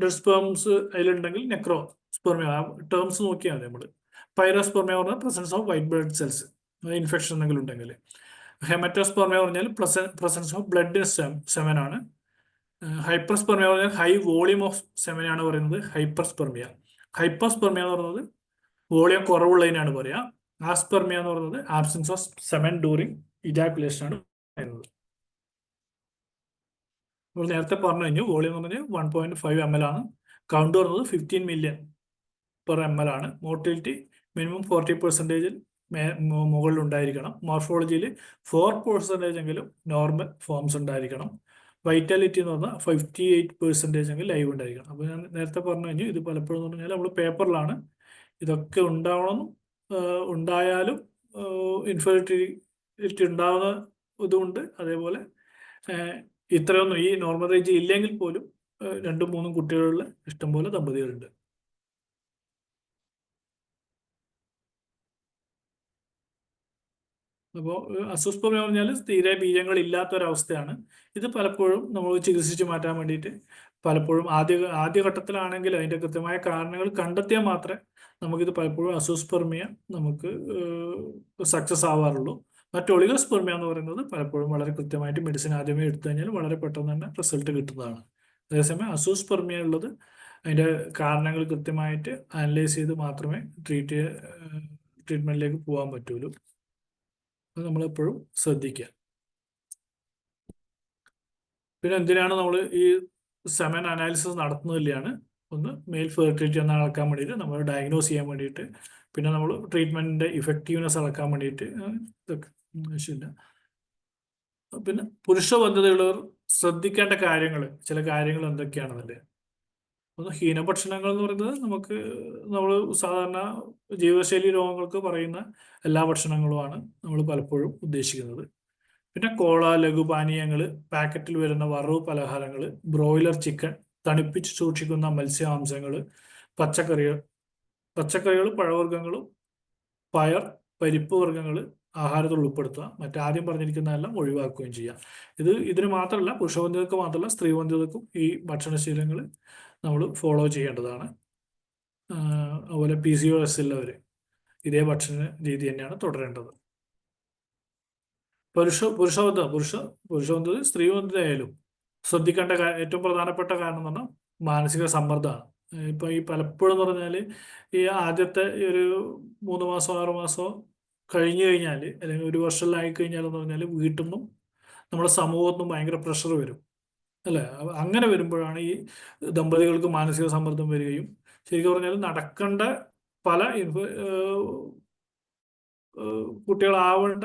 ഡെഡ് സ്പേംസ് അതിലുണ്ടെങ്കിൽ നെക്രോസ്പെർമിയ ടേംസ് നോക്കിയാൽ മതി നമ്മൾ. പൈറോസ്പെർമിയ പറഞ്ഞാൽ presence of white blood cells, infection എന്തെങ്കിലും ഉണ്ടെങ്കിൽ. ഹെമറ്റോസ്പെർമിയ പറഞ്ഞാൽ പ്രസൻസ് ഓഫ് ബ്ലഡ് സെമൻ ആണ്. ഹൈപ്പർസ്പെർമിയ പറഞ്ഞാൽ ഹൈ വോളിയം ഓഫ് സെമനാണ് പറയുന്നത് ഹൈപ്പർസ്പെർമിയ. ഹൈപ്പോസ്പെർമിയ എന്ന് പറയുന്നത് വോളിയം കുറവുള്ളതിനാണ് പറയാം. ആസ്പെർമിയ എന്ന് പറയുന്നത് absence of semen during ejaculation ആണ് പറയുന്നത്. നമ്മൾ നേരത്തെ പറഞ്ഞു കഴിഞ്ഞു, വോളിയം എന്ന് പറഞ്ഞാൽ 1.5 ml ആണ്. കൗണ്ട് പറയുന്നത് 15 million/ml ആണ്. മോർട്ടിലിറ്റി മിനിമം 40% മുകളിൽ ഉണ്ടായിരിക്കണം. മോർഫോളജിയിൽ 4% എങ്കിലും നോർമൽ ഫോംസ് ഉണ്ടായിരിക്കണം. വൈറ്റാലിറ്റി എന്ന് പറഞ്ഞാൽ 58% എങ്കിൽ ലൈവ് ഉണ്ടായിരിക്കണം. അപ്പോൾ ഞാൻ നേരത്തെ പറഞ്ഞു കഴിഞ്ഞു, ഇത് പലപ്പോഴും എന്ന് പറഞ്ഞാൽ നമ്മൾ പേപ്പറിലാണ് ഇതൊക്കെ ഉണ്ടാവണം. ഉണ്ടായാലും ഇൻഫെർട്ടിലിറ്റി ഉണ്ടാവുന്ന ഇതുമുണ്ട്. അതേപോലെ ഇത്രയൊന്നും ഈ നോർമൽ റേഞ്ച് ഇല്ലെങ്കിൽ പോലും 2-3 കുട്ടികളുള്ള ഇഷ്ടംപോലെ ദമ്പതികളുണ്ട്. അപ്പോൾ അസൂസ്പെർമിയ പറഞ്ഞാൽ തീരെ ബീജങ്ങൾ ഇല്ലാത്തൊരവസ്ഥയാണ്. ഇത് പലപ്പോഴും നമ്മൾ ചികിത്സിച്ച് മാറ്റാൻ വേണ്ടിയിട്ട് പലപ്പോഴും ആദ്യഘട്ടത്തിലാണെങ്കിൽ അതിൻ്റെ കൃത്യമായ കാരണങ്ങൾ കണ്ടെത്തിയാൽ മാത്രമേ നമുക്കിത് പലപ്പോഴും അസൂസ്പെർമിയ നമുക്ക് സക്സസ് ആവാറുള്ളൂ. മറ്റ് ഒളിഗോസ്പെർമിയ എന്ന് പറയുന്നത് പലപ്പോഴും വളരെ കൃത്യമായിട്ട് മെഡിസിൻ ആദ്യമേ എടുത്തു കഴിഞ്ഞാൽ വളരെ പെട്ടെന്ന് തന്നെ റിസൾട്ട് കിട്ടുന്നതാണ്. അതേസമയം അസൂസ്പെർമിയ ഉള്ളത് അതിൻ്റെ കാരണങ്ങൾ കൃത്യമായിട്ട് അനലൈസ് ചെയ്ത് മാത്രമേ ട്രീറ്റ്മെന്റിലേക്ക് പോകാൻ പറ്റുള്ളൂ. അത് നമ്മളെപ്പോഴും ശ്രദ്ധിക്കുക. പിന്നെ എന്തിനാണ് നമ്മൾ ഈ സെമൻ അനാലിസിസ് നടത്തുന്നതിലാണ് ഒന്ന് മെയിൽ ഫെർട്ടിലിറ്റി എന്ന് അളക്കാൻ വേണ്ടിയിട്ട്, നമ്മൾ ഡയഗ്നോസ് ചെയ്യാൻ വേണ്ടിയിട്ട്, പിന്നെ നമ്മൾ ട്രീറ്റ്മെന്റിന്റെ ഇഫക്റ്റീവ്നെസ് അളക്കാൻ വേണ്ടിയിട്ട്, ഇതൊക്കെ ആവശ്യമില്ല. പിന്നെ പുരുഷബന്ധതയുള്ളവർ ശ്രദ്ധിക്കേണ്ട കാര്യങ്ങൾ, ചില കാര്യങ്ങൾ എന്തൊക്കെയാണെന്നല്ലേ. ഒന്ന്, ഹീനഭക്ഷണങ്ങൾ എന്ന് പറയുന്നത് നമ്മൾ സാധാരണ ജീവിതശൈലി രോഗങ്ങൾക്ക് പറയുന്ന എല്ലാ ഭക്ഷണങ്ങളുമാണ് നമ്മൾ പലപ്പോഴും ഉദ്ദേശിക്കുന്നത്. പിന്നെ കോള, ലഘുപാനീയങ്ങൾ, പാക്കറ്റിൽ വരുന്ന വറവ് പലഹാരങ്ങൾ, ബ്രോയിലർ ചിക്കൻ, തണുപ്പിച്ച് സൂക്ഷിക്കുന്ന മത്സ്യമാംസങ്ങൾ, പച്ചക്കറികൾ, പഴവർഗ്ഗങ്ങളും പയർ, പരിപ്പ് വർഗ്ഗങ്ങൾ ആഹാരത്തിൽ ഉൾപ്പെടുത്തുക. മറ്റാദ്യം പറഞ്ഞിരിക്കുന്നതെല്ലാം ഒഴിവാക്കുകയും ചെയ്യാം. ഇതിന് മാത്രമല്ല, പുരുഷവന്ധ്യതയ്ക്ക് മാത്രമല്ല, സ്ത്രീവന്ധ്യതയ്ക്കും ഈ ഭക്ഷണശീലങ്ങൾ നമ്മൾ ഫോളോ ചെയ്യേണ്ടതാണ്. അതുപോലെ PCOS ഉള്ളവർ ഇതേ ഭക്ഷണ രീതി തന്നെയാണ് തുടരേണ്ടത്. പുരുഷവന്ധ്യത സ്ത്രീവന്ധ്യതയായാലും ശ്രദ്ധിക്കേണ്ട ഏറ്റവും പ്രധാനപ്പെട്ട കാരണം എന്ന് പറഞ്ഞാൽ മാനസിക സമ്മർദ്ദമാണ്. ഇപ്പൊ ഈ പലപ്പോഴും എന്ന് പറഞ്ഞാൽ ഈ ആദ്യത്തെ ഒരു 3 മാസം 6 മാസം കഴിഞ്ഞു കഴിഞ്ഞാൽ, അല്ലെങ്കിൽ 1 വർഷത്തിലായി കഴിഞ്ഞാൽ എന്ന് പറഞ്ഞാൽ വീട്ടിൽ നിന്നും നമ്മുടെ സമൂഹത്തിൽ നിന്നും ഭയങ്കര പ്രഷർ വരും, അല്ലേ? അങ്ങനെ വരുമ്പോഴാണ് ഈ ദമ്പതികൾക്ക് മാനസിക സമ്മർദ്ദം വരികയും ശരിക്കും പറഞ്ഞാൽ നടക്കേണ്ട പല കുട്ടികളാവേണ്ട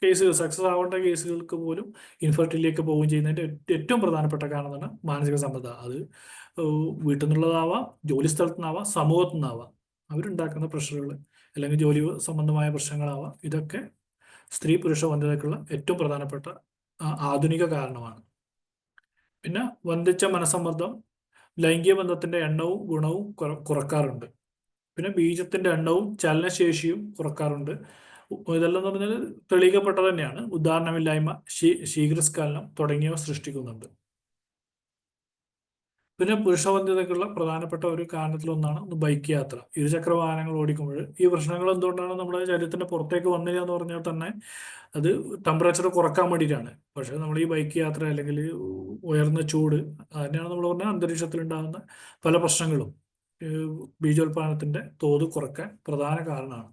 കേസുകൾ, സക്സസ് ആവേണ്ട കേസുകൾക്ക് പോലും ഇൻഫെർട്ടിലിറ്റിയിലേക്ക് പോവുകയും ചെയ്യുന്നതിൻ്റെ ഏറ്റവും പ്രധാനപ്പെട്ട കാരണം തന്നെ മാനസിക സമ്മർദ്ദം. അത് വീട്ടിൽ നിന്നുള്ളതാവാം, ജോലി സ്ഥലത്തു നിന്നാവാം, സമൂഹത്തു നിന്നാവാം, അവരുണ്ടാക്കുന്ന പ്രഷറുകൾ, അല്ലെങ്കിൽ ജോലി സംബന്ധമായ പ്രശ്നങ്ങളാവാം. ഇതൊക്കെ സ്ത്രീ പുരുഷ വന്ധ്യതയ്ക്കുള്ള ഏറ്റവും പ്രധാനപ്പെട്ട ആധുനിക കാരണമാണ്. പിന്നെ വന്ധിച്ച മനസമ്മർദ്ദം ലൈംഗിക ബന്ധത്തിന്റെ എണ്ണവും ഗുണവും കുറക്കാറുണ്ട്. പിന്നെ ബീജത്തിന്റെ എണ്ണവും ചലനശേഷിയും കുറക്കാറുണ്ട്. ഇതെല്ലാം എന്ന് പറഞ്ഞാൽ തെളിയിക്കപ്പെട്ടത് തന്നെയാണ്. ഉദാഹരണമില്ലായ്മ, ശീഘ്രസ്ഖലനം തുടങ്ങിയവ സൃഷ്ടിക്കുന്നുണ്ട്. പിന്നെ പുരുഷവന്ധ്യതയ്ക്കുള്ള പ്രധാനപ്പെട്ട ഒരു കാരണത്തിലൊന്നാണ് ബൈക്ക് യാത്ര. ഇരുചക്ര വാഹനങ്ങൾ ഓടിക്കുമ്പോൾ ഈ പ്രശ്നങ്ങൾ എന്തുകൊണ്ടാണ് നമ്മുടെ ശരീരത്തിന്റെ പുറത്തേക്ക് വന്നില്ല എന്ന് പറഞ്ഞാൽ തന്നെ അത് ടെമ്പറേച്ചർ കുറക്കാൻ വേണ്ടിയിട്ടാണ്. പക്ഷെ നമ്മൾ ഈ ബൈക്ക് യാത്ര അല്ലെങ്കിൽ ഉയർന്ന ചൂട്, അതിനെയാണ് നമ്മൾ പറഞ്ഞാൽ അന്തരീക്ഷത്തിൽ ഉണ്ടാകുന്ന പല പ്രശ്നങ്ങളും ബീജോത്പാദനത്തിന്റെ തോത് കുറക്കാൻ പ്രധാന കാരണമാണ്.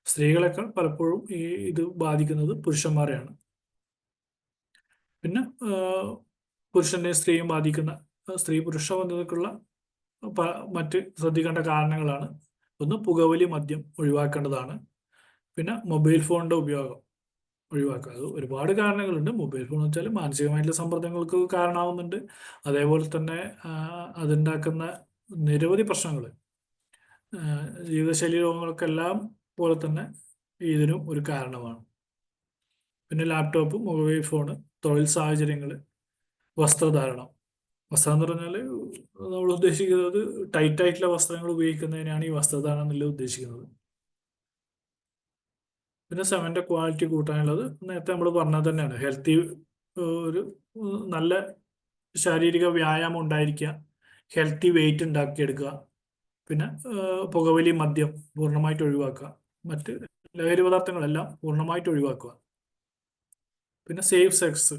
സ്ത്രീകളെക്കാൾ പലപ്പോഴും ഇത് ബാധിക്കുന്നത് പുരുഷന്മാരെയാണ്. പിന്നെ പുരുഷനെയും സ്ത്രീയും ബാധിക്കുന്ന സ്ത്രീ പുരുഷ ബന്ധതയ്ക്കുള്ള മറ്റ് ശ്രദ്ധിക്കേണ്ട കാരണങ്ങളാണ്: ഒന്ന്, പുകവലി, മദ്യം ഒഴിവാക്കേണ്ടതാണ്. പിന്നെ മൊബൈൽ ഫോണിന്റെ ഉപയോഗം ഒഴിവാക്കുക. അത് ഒരുപാട് കാരണങ്ങളുണ്ട്. മൊബൈൽ ഫോൺ എന്ന് വെച്ചാൽ മാനസികമായിട്ടുള്ള സമ്മർദ്ദങ്ങൾക്ക് കാരണമാവുന്നുണ്ട്. അതേപോലെ തന്നെ അതുണ്ടാക്കുന്ന നിരവധി പ്രശ്നങ്ങൾ, ജീവിതശൈലി രോഗങ്ങൾക്കെല്ലാം പോലെ തന്നെ ഇതിനും ഒരു കാരണമാണ്. പിന്നെ ലാപ്ടോപ്പ്, മൊബൈൽ ഫോണ്, തൊഴിൽ സാഹചര്യങ്ങൾ, വസ്ത്രധാരണം. വസ്ത്രം എന്ന് പറഞ്ഞാൽ നമ്മൾ ഉദ്ദേശിക്കുന്നത് ടൈറ്റ് ആയിട്ടുള്ള വസ്ത്രങ്ങൾ ഉപയോഗിക്കുന്നതിനാണ് ഈ വസ്ത്രധാരണം എന്നുള്ളത് ഉദ്ദേശിക്കുന്നത്. പിന്നെ സെവൻ്റെ ക്വാളിറ്റി കൂട്ടാനുള്ളത് നേരത്തെ നമ്മൾ പറഞ്ഞത് തന്നെയാണ്. ഹെൽത്തി, ഒരു നല്ല ശാരീരിക വ്യായാമം ഉണ്ടായിരിക്കുക, ഹെൽത്തി വെയിറ്റ് ഉണ്ടാക്കിയെടുക്കുക, പിന്നെ പുകവലി, മദ്യം പൂർണ്ണമായിട്ട് ഒഴിവാക്കുക, മറ്റ് ലഹരി പദാർത്ഥങ്ങളെല്ലാം പൂർണ്ണമായിട്ട് ഒഴിവാക്കുക. പിന്നെ സേഫ് സെക്സ്,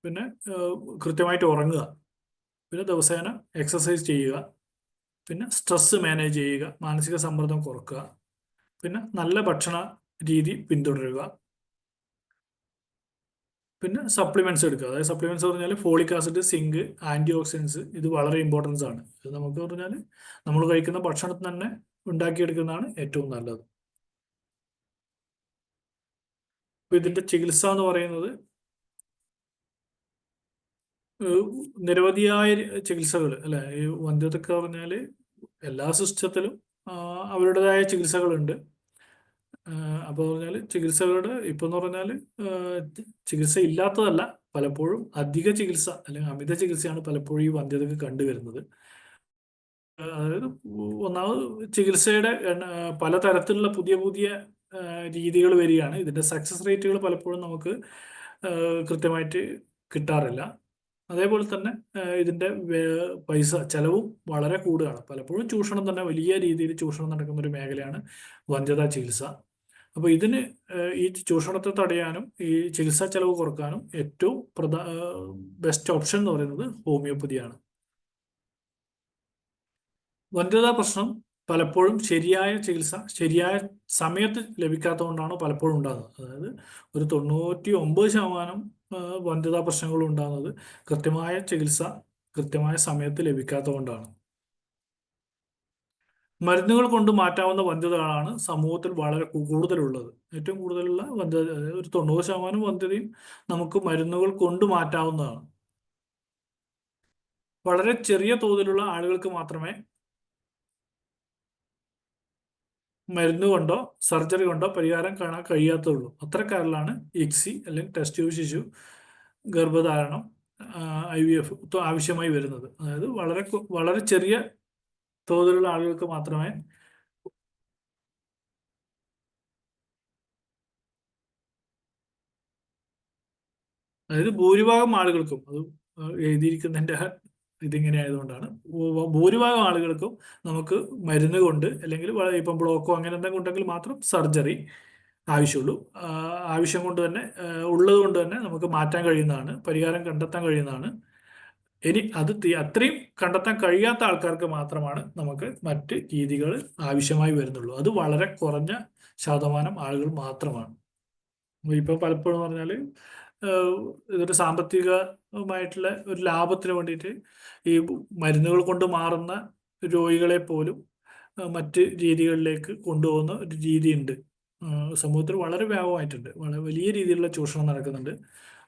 പിന്നെ കൃത്യമായിട്ട് ഉറങ്ങുക, പിന്നെ ദിവസേന എക്സസൈസ് ചെയ്യുക, പിന്നെ സ്ട്രെസ് മാനേജ് ചെയ്യുക, മാനസിക സമ്മർദ്ദം കുറക്കുക, പിന്നെ നല്ല ഭക്ഷണ രീതി പിന്തുടരുക, പിന്നെ സപ്ലിമെന്റ്സ് എടുക്കുക. അതായത് സപ്ലിമെന്റ്സ് പറഞ്ഞാൽ folic acid, zinc, antioxidants, ഇത് വളരെ ഇമ്പോർട്ടൻസ് ആണ്. ഇത് നമുക്ക് പറഞ്ഞാൽ നമ്മൾ കഴിക്കുന്ന ഭക്ഷണത്തിൽ തന്നെ ഉണ്ടാക്കിയെടുക്കുന്നതാണ് ഏറ്റവും നല്ലത്. അപ്പൊ ഇതിന്റെ ചികിത്സ എന്ന് പറയുന്നത് നിരവധിയായ ചികിത്സകൾ അല്ലെ. ഈ വന്ധ്യതയൊക്കെ പറഞ്ഞാൽ എല്ലാ സിസ്റ്റത്തിലും അവരുടേതായ ചികിത്സകളുണ്ട്. അപ്പോൾ പറഞ്ഞാൽ ചികിത്സകളുടെ ഇപ്പം എന്ന് പറഞ്ഞാൽ ചികിത്സ ഇല്ലാത്തതല്ല, പലപ്പോഴും അധിക ചികിത്സ അല്ലെങ്കിൽ അമിത ചികിത്സയാണ് പലപ്പോഴും ഈ വന്ധ്യതയ്ക്ക് കണ്ടുവരുന്നത്. അതായത് ഒന്നാമത് ചികിത്സയുടെ പലതരത്തിലുള്ള പുതിയ പുതിയ രീതികൾ വരികയാണ്. ഇതിന്റെ സക്സസ് റേറ്റുകൾ പലപ്പോഴും നമുക്ക് കൃത്യമായിട്ട് കിട്ടാറില്ല. അതേപോലെ തന്നെ ഇതിന്റെ പൈസ ചെലവും വളരെ കൂടുകയാണ്. പലപ്പോഴും ചൂഷണം തന്നെ, വലിയ രീതിയിൽ ചൂഷണം നടക്കുന്ന ഒരു മേഖലയാണ് വന്ധ്യതാ ചികിത്സ. അപ്പോൾ ഇതിന് ഈ ചൂഷണത്തെ തടയാനും ഈ ചികിത്സാ ചെലവ് കുറക്കാനും ഏറ്റവും ബെസ്റ്റ് ഓപ്ഷൻ എന്ന് പറയുന്നത് ഹോമിയോപ്പതിയാണ്. വന്ധ്യതാ പ്രശ്നം പലപ്പോഴും ശരിയായ ചികിത്സ ശരിയായ സമയത്ത് ലഭിക്കാത്തതുകൊണ്ടാണ് പലപ്പോഴും ഉണ്ടാകുന്നത്. അതായത് ഒരു 99% വന്ധ്യതാ പ്രശ്നങ്ങളും ഉണ്ടാകുന്നത് കൃത്യമായ ചികിത്സ കൃത്യമായ സമയത്ത് ലഭിക്കാത്തതുകൊണ്ടാണ്. മരുന്നുകൾ കൊണ്ട് മാറ്റാവുന്ന വന്ധ്യതകളാണ് സമൂഹത്തിൽ വളരെ കൂടുതലുള്ളത്. ഏറ്റവും കൂടുതലുള്ള വന്ധ്യത, അതായത് ഒരു 90% വന്ധ്യതയും നമുക്ക് മരുന്നുകൾ കൊണ്ട് മാറ്റാവുന്നതാണ്. വളരെ ചെറിയ തോതിലുള്ള ആളുകൾക്ക് മാത്രമേ മരുന്ന് കൊണ്ടോ സർജറി കൊണ്ടോ പരിഹാരം കാണാൻ കഴിയാത്തുള്ളൂ. അത്തരക്കാരിലാണ് ഇക്സി അല്ലെങ്കിൽ ടെസ്റ്റ് ട്യൂബ് ശിശു ഗർഭധാരണം, IVF ആവശ്യമായി വരുന്നത്. അതായത് വളരെ ചെറിയ തോതിലുള്ള ആളുകൾക്ക് മാത്രമേ അതായത് ഭൂരിഭാഗം ആളുകൾക്കും, അത് എഴുതിയിരിക്കുന്നതിൻ്റെ ഇതിങ്ങനെ ആയതുകൊണ്ടാണ്, ഭൂരിഭാഗം ആളുകൾക്കും നമുക്ക് മരുന്ന് കൊണ്ട് അല്ലെങ്കിൽ ഇപ്പം ബ്ലോക്കോ അങ്ങനെ എന്തെങ്കിലും ഉണ്ടെങ്കിൽ മാത്രം സർജറി ആവശ്യമുള്ളൂ. ആവശ്യം കൊണ്ട് തന്നെ ഉള്ളത് കൊണ്ട് തന്നെ നമുക്ക് മാറ്റാൻ കഴിയുന്നതാണ്, പരിഹാരം കണ്ടെത്താൻ കഴിയുന്നതാണ്. ഇനി അത് അത്രയും കണ്ടെത്താൻ കഴിയാത്ത ആൾക്കാർക്ക് മാത്രമാണ് നമുക്ക് മറ്റ് രീതികൾ ആവശ്യമായി വരുന്നുള്ളൂ. അത് വളരെ കുറഞ്ഞ ശതമാനം ആളുകൾ മാത്രമാണ്. ഇപ്പം പലപ്പോഴും പറഞ്ഞാൽ ഇതൊരു സാമ്പത്തികമായിട്ടുള്ള ഒരു ലാഭത്തിന് വേണ്ടിയിട്ട് ഈ മരുന്നുകൾ കൊണ്ട് മാറുന്ന രോഗികളെ പോലും മറ്റ് രീതികളിലേക്ക് കൊണ്ടുപോകുന്ന ഒരു രീതിയുണ്ട്. സമൂഹത്തിൽ വളരെ വ്യാപകമായിട്ടുണ്ട്, വളരെ വലിയ രീതിയിലുള്ള ചൂഷണം നടക്കുന്നുണ്ട്.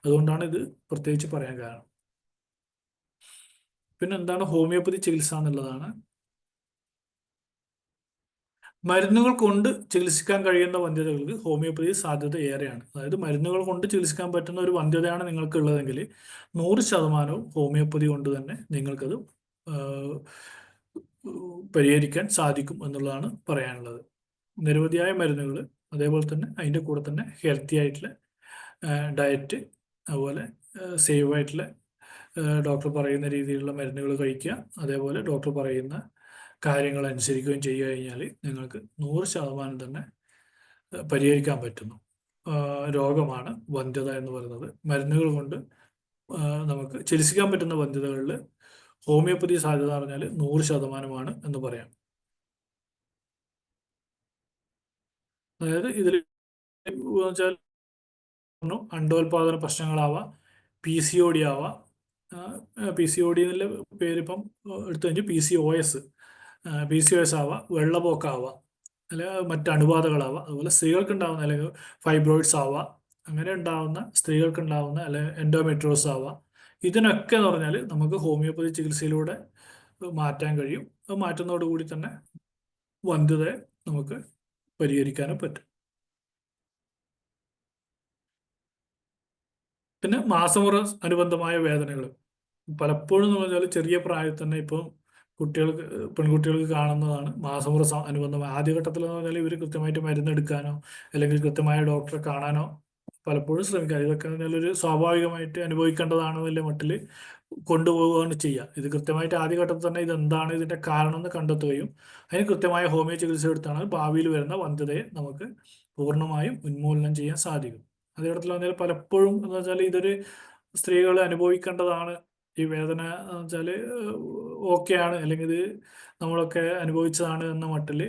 അതുകൊണ്ടാണ് ഇത് പ്രത്യേകിച്ച് പറയാൻ കാരണം. പിന്നെ എന്താണ് ഹോമിയോപ്പതി ചികിത്സ എന്നുള്ളതാണ്. മരുന്നുകൾ കൊണ്ട് ചികിത്സിക്കാൻ കഴിയുന്ന വന്ധ്യതകൾക്ക് ഹോമിയോപ്പതി സാധ്യത ഏറെയാണ്. അതായത് മരുന്നുകൾ കൊണ്ട് ചികിത്സിക്കാൻ പറ്റുന്ന ഒരു വന്ധ്യതയാണ് നിങ്ങൾക്ക് ഉള്ളതെങ്കിൽ 100% ഹോമിയോപ്പതി കൊണ്ട് തന്നെ നിങ്ങൾക്കത് പരിഹരിക്കാൻ സാധിക്കും എന്നുള്ളതാണ് പറയാനുള്ളത്. നിരവധിയായ മരുന്നുകൾ, അതേപോലെ തന്നെ അതിൻ്റെ കൂടെ തന്നെ ഹെൽത്തി ആയിട്ടുള്ള ഡയറ്റ്, അതുപോലെ സേഫ് ആയിട്ടുള്ള ഡോക്ടർ പറയുന്ന രീതിയിലുള്ള മരുന്നുകൾ കഴിക്കുക, അതേപോലെ ഡോക്ടർ പറയുന്ന കാര്യങ്ങൾ അനുസരിക്കുകയും ചെയ്യുക കഴിഞ്ഞാൽ നിങ്ങൾക്ക് 100% തന്നെ പരിഹരിക്കാൻ പറ്റുന്നു രോഗമാണ് വന്ധ്യത എന്ന് പറയുന്നത്. മരുന്നുകൾ കൊണ്ട് നമുക്ക് ചികിത്സിക്കാൻ പറ്റുന്ന വന്ധ്യതകളിൽ ഹോമിയോപ്പതി സാധ്യത പറഞ്ഞാൽ 100% എന്ന് പറയാം. അതായത് ഇതിൽ വെച്ചാൽ അണ്ടോൽപാദന പ്രശ്നങ്ങളാവാം, PCOD ആവാം. PCOD എന്നുള്ള പേരിപ്പം എടുത്തു കഴിഞ്ഞാൽ PCOS ആവാം, വെള്ളപ്പോക്കാവാം, അല്ലെങ്കിൽ മറ്റ് അണുബാധകളാവാം. അതുപോലെ സ്ത്രീകൾക്ക് ഉണ്ടാവുന്ന അല്ലെങ്കിൽ ഫൈബ്രോയിഡ്സ് ആവാം, അങ്ങനെ ഉണ്ടാവുന്ന സ്ത്രീകൾക്ക് ഉണ്ടാവുന്ന അല്ലെങ്കിൽ എൻഡോമെട്രിയോസ് ആവാം. ഇതിനൊക്കെ എന്ന് പറഞ്ഞാൽ നമുക്ക് ഹോമിയോപ്പതി ചികിത്സയിലൂടെ മാറ്റാൻ കഴിയും. അത് മാറ്റുന്നതോടുകൂടി തന്നെ വന്ധ്യതയെ നമുക്ക് പരിഹരിക്കാനും പറ്റും. പിന്നെ മാസമുറ അനുബന്ധമായ വേദനകൾ പലപ്പോഴും എന്ന് പറഞ്ഞാൽ ചെറിയ പ്രായത്തിൽ തന്നെ ഇപ്പം പെൺകുട്ടികൾക്ക് കാണുന്നതാണ് മാസമുറ അനുബന്ധമായ. ആദ്യഘട്ടത്തിൽ എന്ന് പറഞ്ഞാൽ ഇവർ കൃത്യമായിട്ട് മരുന്നെടുക്കാനോ അല്ലെങ്കിൽ കൃത്യമായ ഡോക്ടറെ കാണാനോ പലപ്പോഴും ശ്രമിക്കുക. ഇതൊക്കെ ഒരു സ്വാഭാവികമായിട്ട് അനുഭവിക്കേണ്ടതാണെന്നുള്ള മട്ടിൽ കൊണ്ടുപോവുകയാണ് ചെയ്യുക. ഇത് കൃത്യമായിട്ട് ആദ്യഘട്ടത്തിൽ തന്നെ ഇതെന്താണ് ഇതിന്റെ കാരണം എന്ന് കണ്ടെത്തുകയും അതിന് കൃത്യമായ ഹോമിയോ ചികിത്സ എടുത്താണ് ഭാവിയിൽ വരുന്ന വന്ധ്യതയെ നമുക്ക് പൂർണ്ണമായും ഉന്മൂലനം ചെയ്യാൻ സാധിക്കും. ആദ്യഘട്ടത്തിൽ പറഞ്ഞാൽ പലപ്പോഴും എന്ന് വെച്ചാൽ ഇതൊരു സ്ത്രീകൾ അനുഭവിക്കേണ്ടതാണ്, ഈ വേദന എന്ന് വെച്ചാൽ ഓക്കെയാണ് അല്ലെങ്കിൽ ഇത് നമ്മളൊക്കെ അനുഭവിച്ചതാണ് എന്ന മട്ടിൽ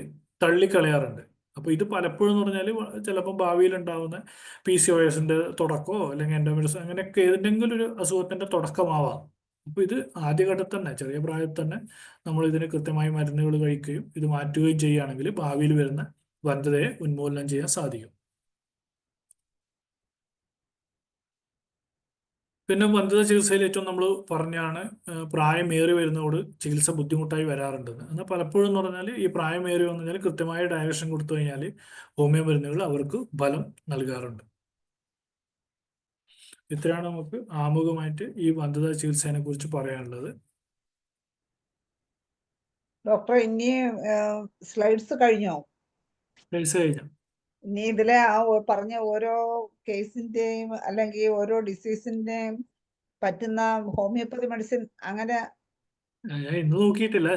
തള്ളിക്കളയാറുണ്ട്. അപ്പോൾ ഇത് പലപ്പോഴും എന്ന് പറഞ്ഞാൽ ചിലപ്പോൾ ഭാവിയിൽ ഉണ്ടാകുന്ന PCOSന്റെ തുടക്കമോ അല്ലെങ്കിൽ എൻഡോമെട്രിയോസിസ് അങ്ങനെയൊക്കെ ഏതെങ്കിലും ഒരു അസുഖത്തിന്റെ തുടക്കമാവാം. അപ്പോൾ ഇത് ആദ്യഘട്ടത്തിൽ തന്നെ ചെറിയ പ്രായത്തിൽ തന്നെ നമ്മൾ ഇതിന് കൃത്യമായി മരുന്നുകൾ കഴിക്കുകയും ഇത് മാറ്റുകയും ചെയ്യുകയാണെങ്കിൽ ഭാവിയിൽ വരുന്ന വന്ധ്യതയെ ഉന്മൂലനം ചെയ്യാൻ സാധിക്കും. പിന്നെ വന്ധ്യത ചികിത്സയിൽ ഏറ്റവും നമ്മൾ പറഞ്ഞാണ് പ്രായമേറി വരുന്നതോട് ചികിത്സ ബുദ്ധിമുട്ടായി വരാറുണ്ടെന്ന്. എന്നാൽ പലപ്പോഴും എന്ന് പറഞ്ഞാൽ ഈ പ്രായമേറി വന്നു കഴിഞ്ഞാൽ കൃത്യമായ ഡയറക്ഷൻ കൊടുത്തു കഴിഞ്ഞാൽ ഹോമിയോ മരുന്നുകൾ അവർക്ക് ഫലം നൽകാറുണ്ട്. ഇത്രയാണ് നമുക്ക് ആമുഖമായിട്ട് ഈ വന്ധ്യത ചികിത്സയെ കുറിച്ച് പറയാനുള്ളത്. ഡോക്ടർ ഇനി സ്ലൈഡ്സ് കഴിഞ്ഞോ? സ്ലൈഡ്സ് കഴിഞ്ഞു. ഇനി ഇതിലെ പറഞ്ഞ ഓരോ കേസിന്റെയും അല്ലെങ്കിൽ ഓരോ ഡിസീസിന്റെയും പറ്റുന്ന ഹോമിയോപ്പതി മെഡിസിൻ അങ്ങനെ ഞാൻ ഇന്ന് നോക്കിയിട്ടില്ല.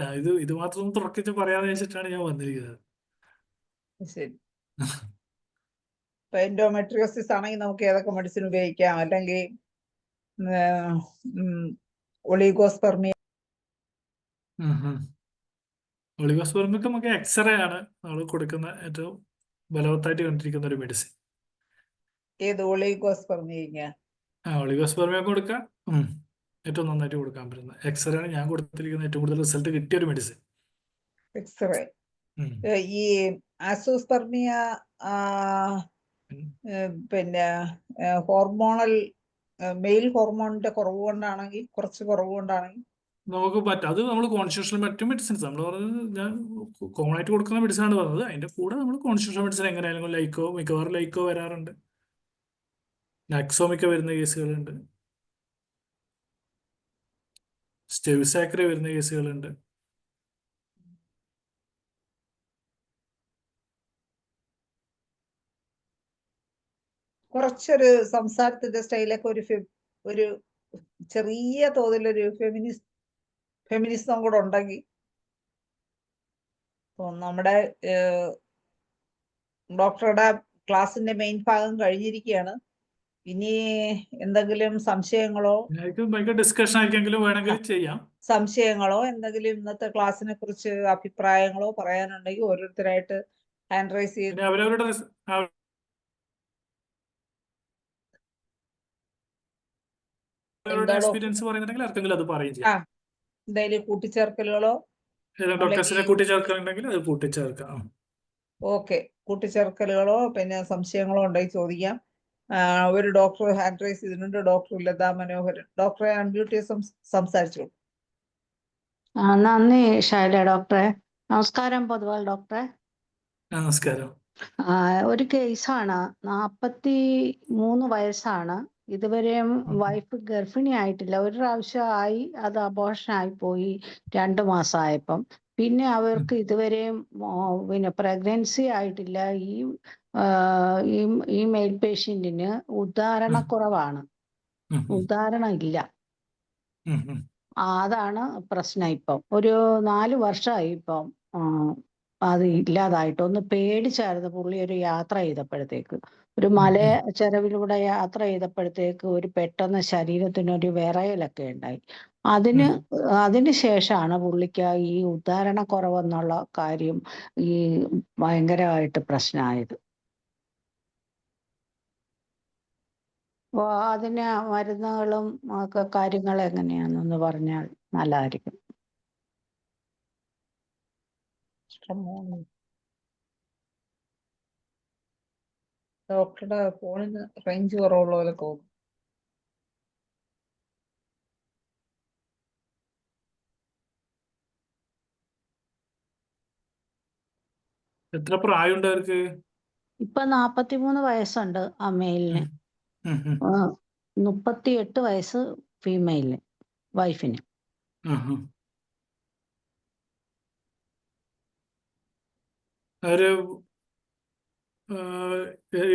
ഇത് മാത്രം തുറക്കിച്ച് പറയാന്ന് വെച്ചിട്ടാണ് ഞാൻ വന്നിരിക്കുന്നത്. ശരി. ഇപ്പൊ എൻഡോമെട്രിയോസിസ് ആണെങ്കിൽ നമുക്ക് ഏതൊക്കെ മെഡിസിൻ ഉപയോഗിക്കാം, അല്ലെങ്കിൽ ഒളിഗോസ്പെർമിയ ഒളിഗോസ്പെർമിക്ക് നമുക്ക് എക്സ്റേ ആണ് നമ്മൾ കൊടുക്കുന്ന ഏറ്റവും ബലവത്തായിട്ട് കണ്ടിരിക്കുന്ന ഒരു മെഡിസിൻ. ഏത് ഒളിഗോസ്പെർമിയ? ഒളിഗോസ്പെർമിയ കൊടുക്കാം, ഏറ്റവും നന്നായിട്ട് കൊടുക്കാൻ പറ്റുന്ന എക്സ്റേ ആണ് ഞാൻ കൊടുത്തിരിക്കുന്ന ഏറ്റവും കൂടുതൽ റിസൾട്ട് കിട്ടിയ ഒരു മെഡിസിൻ. എക്സ്റേ. ഈ ആസോസ്പെർമിയ പിന്നെ ഹോർമോണൽ മെയിൽ ഹോർമോണിന്റെ കുറവ് കൊണ്ടാണെങ്കിൽ നമുക്ക് പറ്റും. അത് നമ്മൾ കോൺസ്റ്റിറ്റ്യൂഷണൽ മറ്റു മെഡിസിൻസ് നമ്മൾ പറഞ്ഞത് ഞാൻ കോമൺ ആയിട്ട് കൊടുക്കുന്ന മെഡിസിൻ ആണ് പറഞ്ഞത്. അതിന്റെ കൂടെ നമ്മൾ കോൺസ്റ്റിറ്റ്യൂഷണൽ മെഡിസിൻ എങ്ങനെയായാലും മിക്കവാറും ലൈക്കോ വരാറുണ്ട്, നക്സോമിക്ക വരുന്ന കേസുകളുണ്ട്, സ്റ്റെവിസാക്രി വരുന്ന കേസുകളുണ്ട്. കുറച്ചൊരു സംസാരത്തിന്റെ സ്റ്റൈലൊക്കെ ഒരു ചെറിയ തോതിലൊരു ഫെമിനിസം കൂടെ ഉണ്ടെങ്കിൽ നമ്മുടെ ഡോക്ടറുടെ ക്ലാസിന്റെ മെയിൻ ഭാഗം കഴിഞ്ഞിരിക്കുകയാണ്. ഇനി എന്തെങ്കിലും സംശയങ്ങളോ ഡിസ്കഷൻ ആർക്കെങ്കിലും വേണമെങ്കിൽ ചെയ്യാം. സംശയങ്ങളോ എന്തെങ്കിലും ഇന്നത്തെ ക്ലാസ്സിനെ കുറിച്ച് അഭിപ്രായങ്ങളോ പറയാനുണ്ടെങ്കിൽ ഓരോരുത്തരായിട്ട് ഹാൻഡ് റൈസ് ചെയ്ത് അവരവരുടെ എക്സ്പീരിയൻസ് പറയുന്നുണ്ടെങ്കിൽ ആർക്കെങ്കിലും അത് പറയും ചെയ്യാം. എന്തെങ്കിലും കൂട്ടിച്ചേർക്കലുകളോ ഡോക്ടേഴ്സിനെ കൂട്ടിച്ചേർക്കലുണ്ടെങ്കിൽ അത് കൂട്ടിച്ചേർക്കാം. ഓക്കെ, കൂട്ടിച്ചേർക്കലുകളോ പിന്നെ സംശയങ്ങളോ ഉണ്ടെങ്കിൽ ചോദിക്കാം. ഒരു ഡോക്ടർ ഹാൻഡ് റൈസ് ചെയ്തിട്ടുണ്ട്, ഡോക്ടർ ലതാ മനോഹരൻ. ഡോക്ടറെ അൺമ്യൂട്ട് ചെയ്ത് സംസാരിച്ചോളൂ. നന്ദി ശൈല ഡോക്ടറെ. നമസ്കാരം പൊതുവാൾ ഡോക്ടറെ. നമസ്കാരം. ഒരു കേസാണ്, 43 വയസ്സാണ്. ഇതുവരെയും വൈഫ് ഗർഭിണി ആയിട്ടില്ല. ഒരു പ്രാവശ്യം ആയി, അത് അബോർഷൻ ആയി പോയി 2 മാസമായപ്പം. പിന്നെ അവർക്ക് ഇതുവരെയും പിന്നെ പ്രഗ്നൻസി ആയിട്ടില്ല. ഈ മെയിൽ പേഷ്യന്റിന് ഉദാഹരണക്കുറവാണ്, ഉദാഹരണം ഇല്ല. ഉം, ഉം. അതാണ് പ്രശ്നം. ഇപ്പം ഒരു 4 വർഷമായി ഇപ്പം അത് ഇല്ലാതായിട്ട്. ഒന്ന് പേടിച്ചായിരുന്നു പുള്ളി ഒരു യാത്ര ചെയ്തപ്പോഴത്തേക്ക്. ഒരു മലച്ചെരിവിലൂടെ യാത്ര ചെയ്തപ്പോഴത്തേക്ക് ഒരു പെട്ടെന്ന് ശരീരത്തിനൊരു വിറയലൊക്കെ ഉണ്ടായി. അതിന് ശേഷമാണ് പുള്ളിക്ക് ഈ ഉദ്ധാരണക്കുറവെന്നുള്ള കാര്യം ഈ ഭയങ്കരമായിട്ട് പ്രശ്നമായത്. അപ്പോൾ അതിന് മരുന്നുകളും ഒക്കെ കാര്യങ്ങൾ എങ്ങനെയാണെന്നൊന്ന് പറഞ്ഞാൽ നല്ലതായിരിക്കും. ഡോക്ടറുടെ ഫോണിന് റേഞ്ച് കുറവുള്ള പോലെ തോന്നുന്നു. എത്ര പ്രായമുണ്ട് അവർക്ക്? ഇപ്പൊ 43 വയസ്സുണ്ട് ആ മെയിലിന്. ഉം, ഉം. 38 വയസ്സ് ഫീമെയിലിന്, വൈഫിന്. ആഹാ. അവര്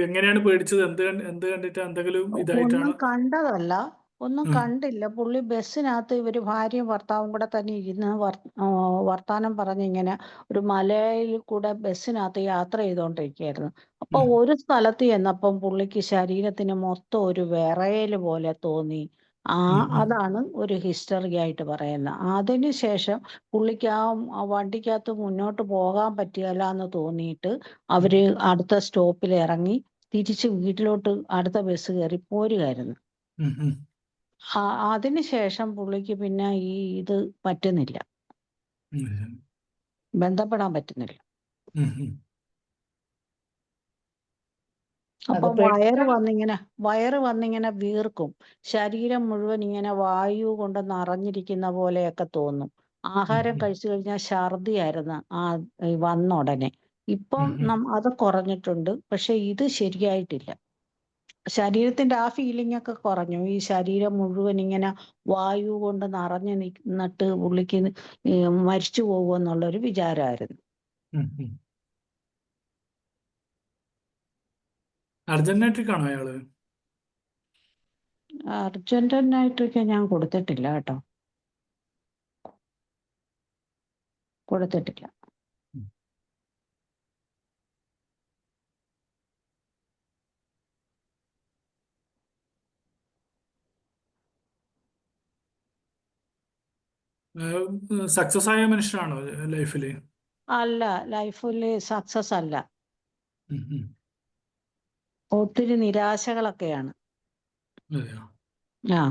എങ്ങനെയാണ് പേടിച്ചത്? എന്ത് കണ്ടിട്ട്? എന്തെങ്കിലും ഒന്നും ഇതായിട്ടാണ്? കണ്ടതല്ല, ഒന്നും ഉം, കണ്ടില്ല. പുള്ളി ബസ്സിനകത്ത് ഇവര് ഭാര്യയും ഭർത്താവും കൂടെ തന്നെ ഇരുന്ന് വർത്താനം പറഞ്ഞ് ഇങ്ങനെ ഒരു മലയിൽ കൂടെ ബസ്സിനകത്ത് യാത്ര ചെയ്തുകൊണ്ടിരിക്കുകയായിരുന്നു. അപ്പൊ ഉം, ഒരു സ്ഥലത്ത് ചെന്നപ്പം പുള്ളിക്ക് ശരീരത്തിന് മൊത്തം ഒരു വിറയല് പോലെ തോന്നി. ഉം, ഉം, അതാണ് ഒരു ഹിസ്റ്ററി ആയിട്ട് പറയുന്നത്. അതിനുശേഷം പുള്ളിക്ക് ആ വണ്ടിക്കകത്ത് മുന്നോട്ട് പോകാൻ പറ്റുകയില്ല എന്ന് തോന്നിയിട്ട് അവര് അടുത്ത സ്റ്റോപ്പിൽ ഇറങ്ങി തിരിച്ച് വീട്ടിലോട്ട് അടുത്ത ബസ് കയറി പോരുകയായിരുന്നു. ഉം, ഉം, അതിനുശേഷം പുള്ളിക്ക് പിന്നെ ഇത് പറ്റുന്നില്ല, ഉം, ബന്ധപ്പെടാൻ പറ്റുന്നില്ല. ഉം, ഉം. അത് അപ്പൊ പേടിച്ചാണ്. വയറ് വന്നിങ്ങനെ വീർക്കും, ശരീരം മുഴുവൻ ഇങ്ങനെ വായു കൊണ്ട് നിറഞ്ഞിരിക്കുന്ന പോലെയൊക്കെ തോന്നും. ആഹാരം കഴിച്ചു കഴിഞ്ഞാൽ ഛർദിയായിരുന്നു വന്ന ഉടനെ. ഇപ്പം അത് കുറഞ്ഞിട്ടുണ്ട്, പക്ഷെ ഇത് ശരിയായിട്ടില്ല. ശരീരത്തിന്റെ ആ ഫീലിംഗ് ഒക്കെ കുറഞ്ഞു. ഈ ശരീരം മുഴുവൻ ഇങ്ങനെ വായു കൊണ്ട് നിറഞ്ഞു നിന്നിട്ട് പുള്ളിക്ക് മരിച്ചു പോകുമെന്നുള്ളൊരു വിചാരമായിരുന്നു. ഉം, ഉം. അർജന്റീനയ്ക്ക് ആണോ അയാള്? അർജന്റീനായിട്ടൊക്കെ ഞാൻ കൊടുത്തിട്ടില്ല കേട്ടോ, കൊടുത്തിട്ടില്ല. സക്സസ് ആയ മനുഷ്യനാണോ ലൈഫില്? അല്ല, ലൈഫിൽ സക്സസ് അല്ല, ഉം, ഉം. ഒത്തിരി നിരാശകളൊക്കെയാണ്. അതെയോ? ആ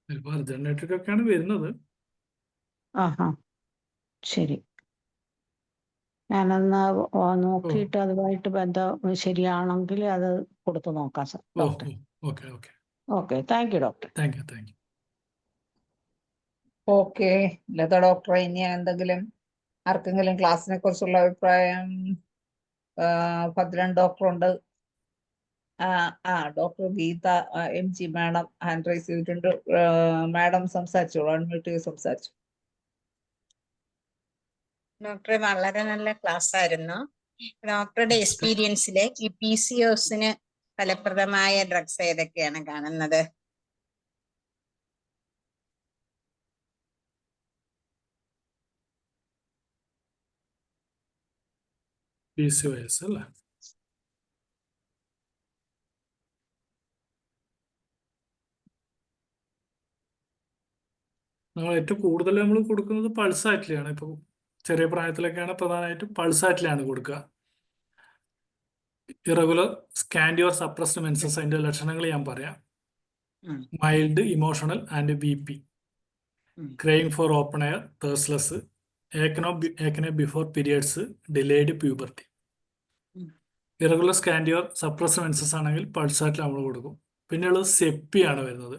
ചിലപ്പോൾ അർജന്റീനയ്ക്കൊക്കെയാണ് വരുന്നത്. ആഹാ, ശരി. ഞാനൊന്ന് ഓ നോക്കിയിട്ട് അതുമായിട്ട് ശരിയാണെങ്കിൽ അത് കൊടുത്തു നോക്കാം ഓ doctor. Okay okay. Okay, thank you doctor. Thank you, thank you. Okay, Latha ഡോക്ടറെ, ഇനി എന്തെങ്കിലും ആർക്കെങ്കിലും ക്ലാസ്സിനെ കുറിച്ചുള്ള അഭിപ്രായം? ഭദ്രൻ ഡോക്ടറുണ്ട്. Doctor Geetha MG madam hand raise ചെയ്തിട്ടുണ്ട്. മാഡം സംസാരിച്ചോളൂ, അൺമ്യൂട്ട് ചെയ്ത് സംസാരിച്ചു. ഡോക്ടറെ, വളരെ നല്ല ക്ലാസ് ആയിരുന്നു. ഡോക്ടറുടെ എക്സ്പീരിയൻസില് ഈ PCOSന് ഫലപ്രദമായ ഡ്രഗ്സ് ഏതൊക്കെയാണ് കാണുന്നത്? PCOS അല്ലേ? നമ്മൾ ഏറ്റവും കൂടുതൽ നമ്മൾ കൊടുക്കുന്നത് പൾസാറ്റിലാണ്. ഇപ്പോൾ ചെറിയ പ്രായത്തിലൊക്കെയാണ് പ്രധാനമായിട്ടും പൾസാറ്റിലാണ് കൊടുക്കുക. ഇറഗുലർ സ്കാൻഡിയോർ സപ്രസ്ഡ് മെൻസസ്, അതിന്റെ ലക്ഷണങ്ങൾ ഞാൻ പറയാം. Mild emotional and BP, craving for open air, thirstless, acne before periods, delayed puberty. Irregular scanty or suppressed menses ആണെങ്കിൽ പൾസാറ്റിൽ നമ്മൾ കൊടുക്കും. പിന്നെയുള്ളത് സെപ്പിയാണ് വരുന്നത്,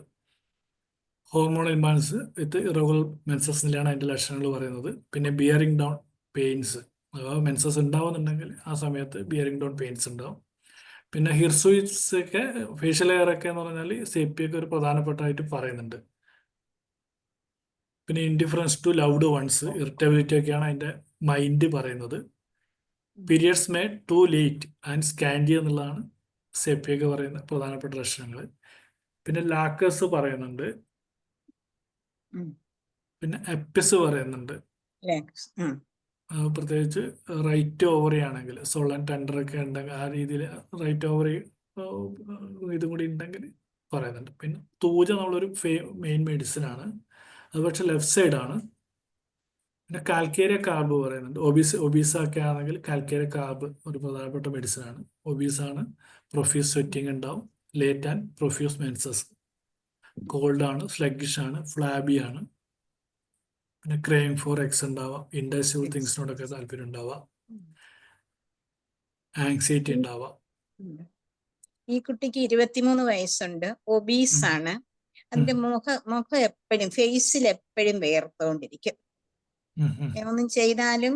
ഹോർമോണൽ ഇംബാലൻസ് വിത്ത് ഇറഗുലർ മെൻസസിലാണ് അതിന്റെ ലക്ഷണങ്ങൾ പറയുന്നത്. പിന്നെ ബിയറിംഗ് ഡൗൺ പെയിൻസ്, അഥവാ മെൻസസ് ഉണ്ടാവുന്നുണ്ടെങ്കിൽ ആ സമയത്ത് ബിയറിംഗ് ഡൗൺ പെയിൻസ് ഉണ്ടാവും. പിന്നെ ഹിർസൂയിറ്റ്സ് ഒക്കെ, ഫേഷ്യൽ ഹെയർ ഒക്കെ എന്ന് പറഞ്ഞാൽ സെപ്പിയൊക്കെ ഒരു പ്രധാനപ്പെട്ടായിട്ട് പറയുന്നുണ്ട്. പിന്നെ indifference to loved ones, irritability ഒക്കെയാണ് അതിന്റെ മൈൻഡ് പറയുന്നത്. Periods may to late and scanty എന്നുള്ളതാണ് സെപ്പിയൊക്കെ പറയുന്ന പ്രധാനപ്പെട്ട ലക്ഷണങ്ങൾ. പിന്നെ ലാക്കസ് പറയുന്നുണ്ട്, ഉം. പിന്നെ എപ്പിസ് പറയുന്നുണ്ട്. അല്ലേ? ഉം. പ്രത്യേകിച്ച് റൈറ്റ് ഓവറി ആണെങ്കിൽ സോളൻ ടെൻഡർ ഒക്കെ ഉണ്ടെങ്കിൽ ആ രീതിയിൽ റൈറ്റ് ഓവറി ഇതും കൂടി ഉണ്ടെങ്കിൽ പറയുന്നുണ്ട്. പിന്നെ തൂജ നമ്മളൊരു മെയിൻ മെഡിസിൻ ആണ്, അത് പക്ഷെ ലെഫ്റ്റ് സൈഡാണ്. പിന്നെ കാൽക്കേരിയ കാർബ് പറയുന്നുണ്ട്. ഒബീസ ഒക്കെ ആണെങ്കിൽ കാൽക്കേരിയ കാർബ് ഒരു പ്രധാനപ്പെട്ട മെഡിസിൻ ആണ്. ഒബീസ് ആണ്, പ്രൊഫ്യൂസ് സ്വെറ്റിംഗ് ഉണ്ടാവും, late and profuse menses, cold ആണ്, സ്ലഗിഷ് ആണ്, ഫ്ലാബി ആണ്. പിന്നെ ക്രേയിങ് ഫോർ എക്സ് ഉണ്ടാവാം, ഇൻഡസ്ട്രിയൽ തിങ്സിനോടൊക്കെ താല്പര്യം ഉണ്ടാവാം, ആങ്സൈറ്റി ഉണ്ടാവാം. ഉം. ഈ കുട്ടിക്ക് 23 വയസ്സുണ്ട്, ഒബീസ് ആണ്. അതിന്റെ മുഖം എപ്പോഴും ഫേസിൽ എപ്പോഴും വേർത്തോണ്ടിരിക്കും. ഒന്നും ചെയ്താലും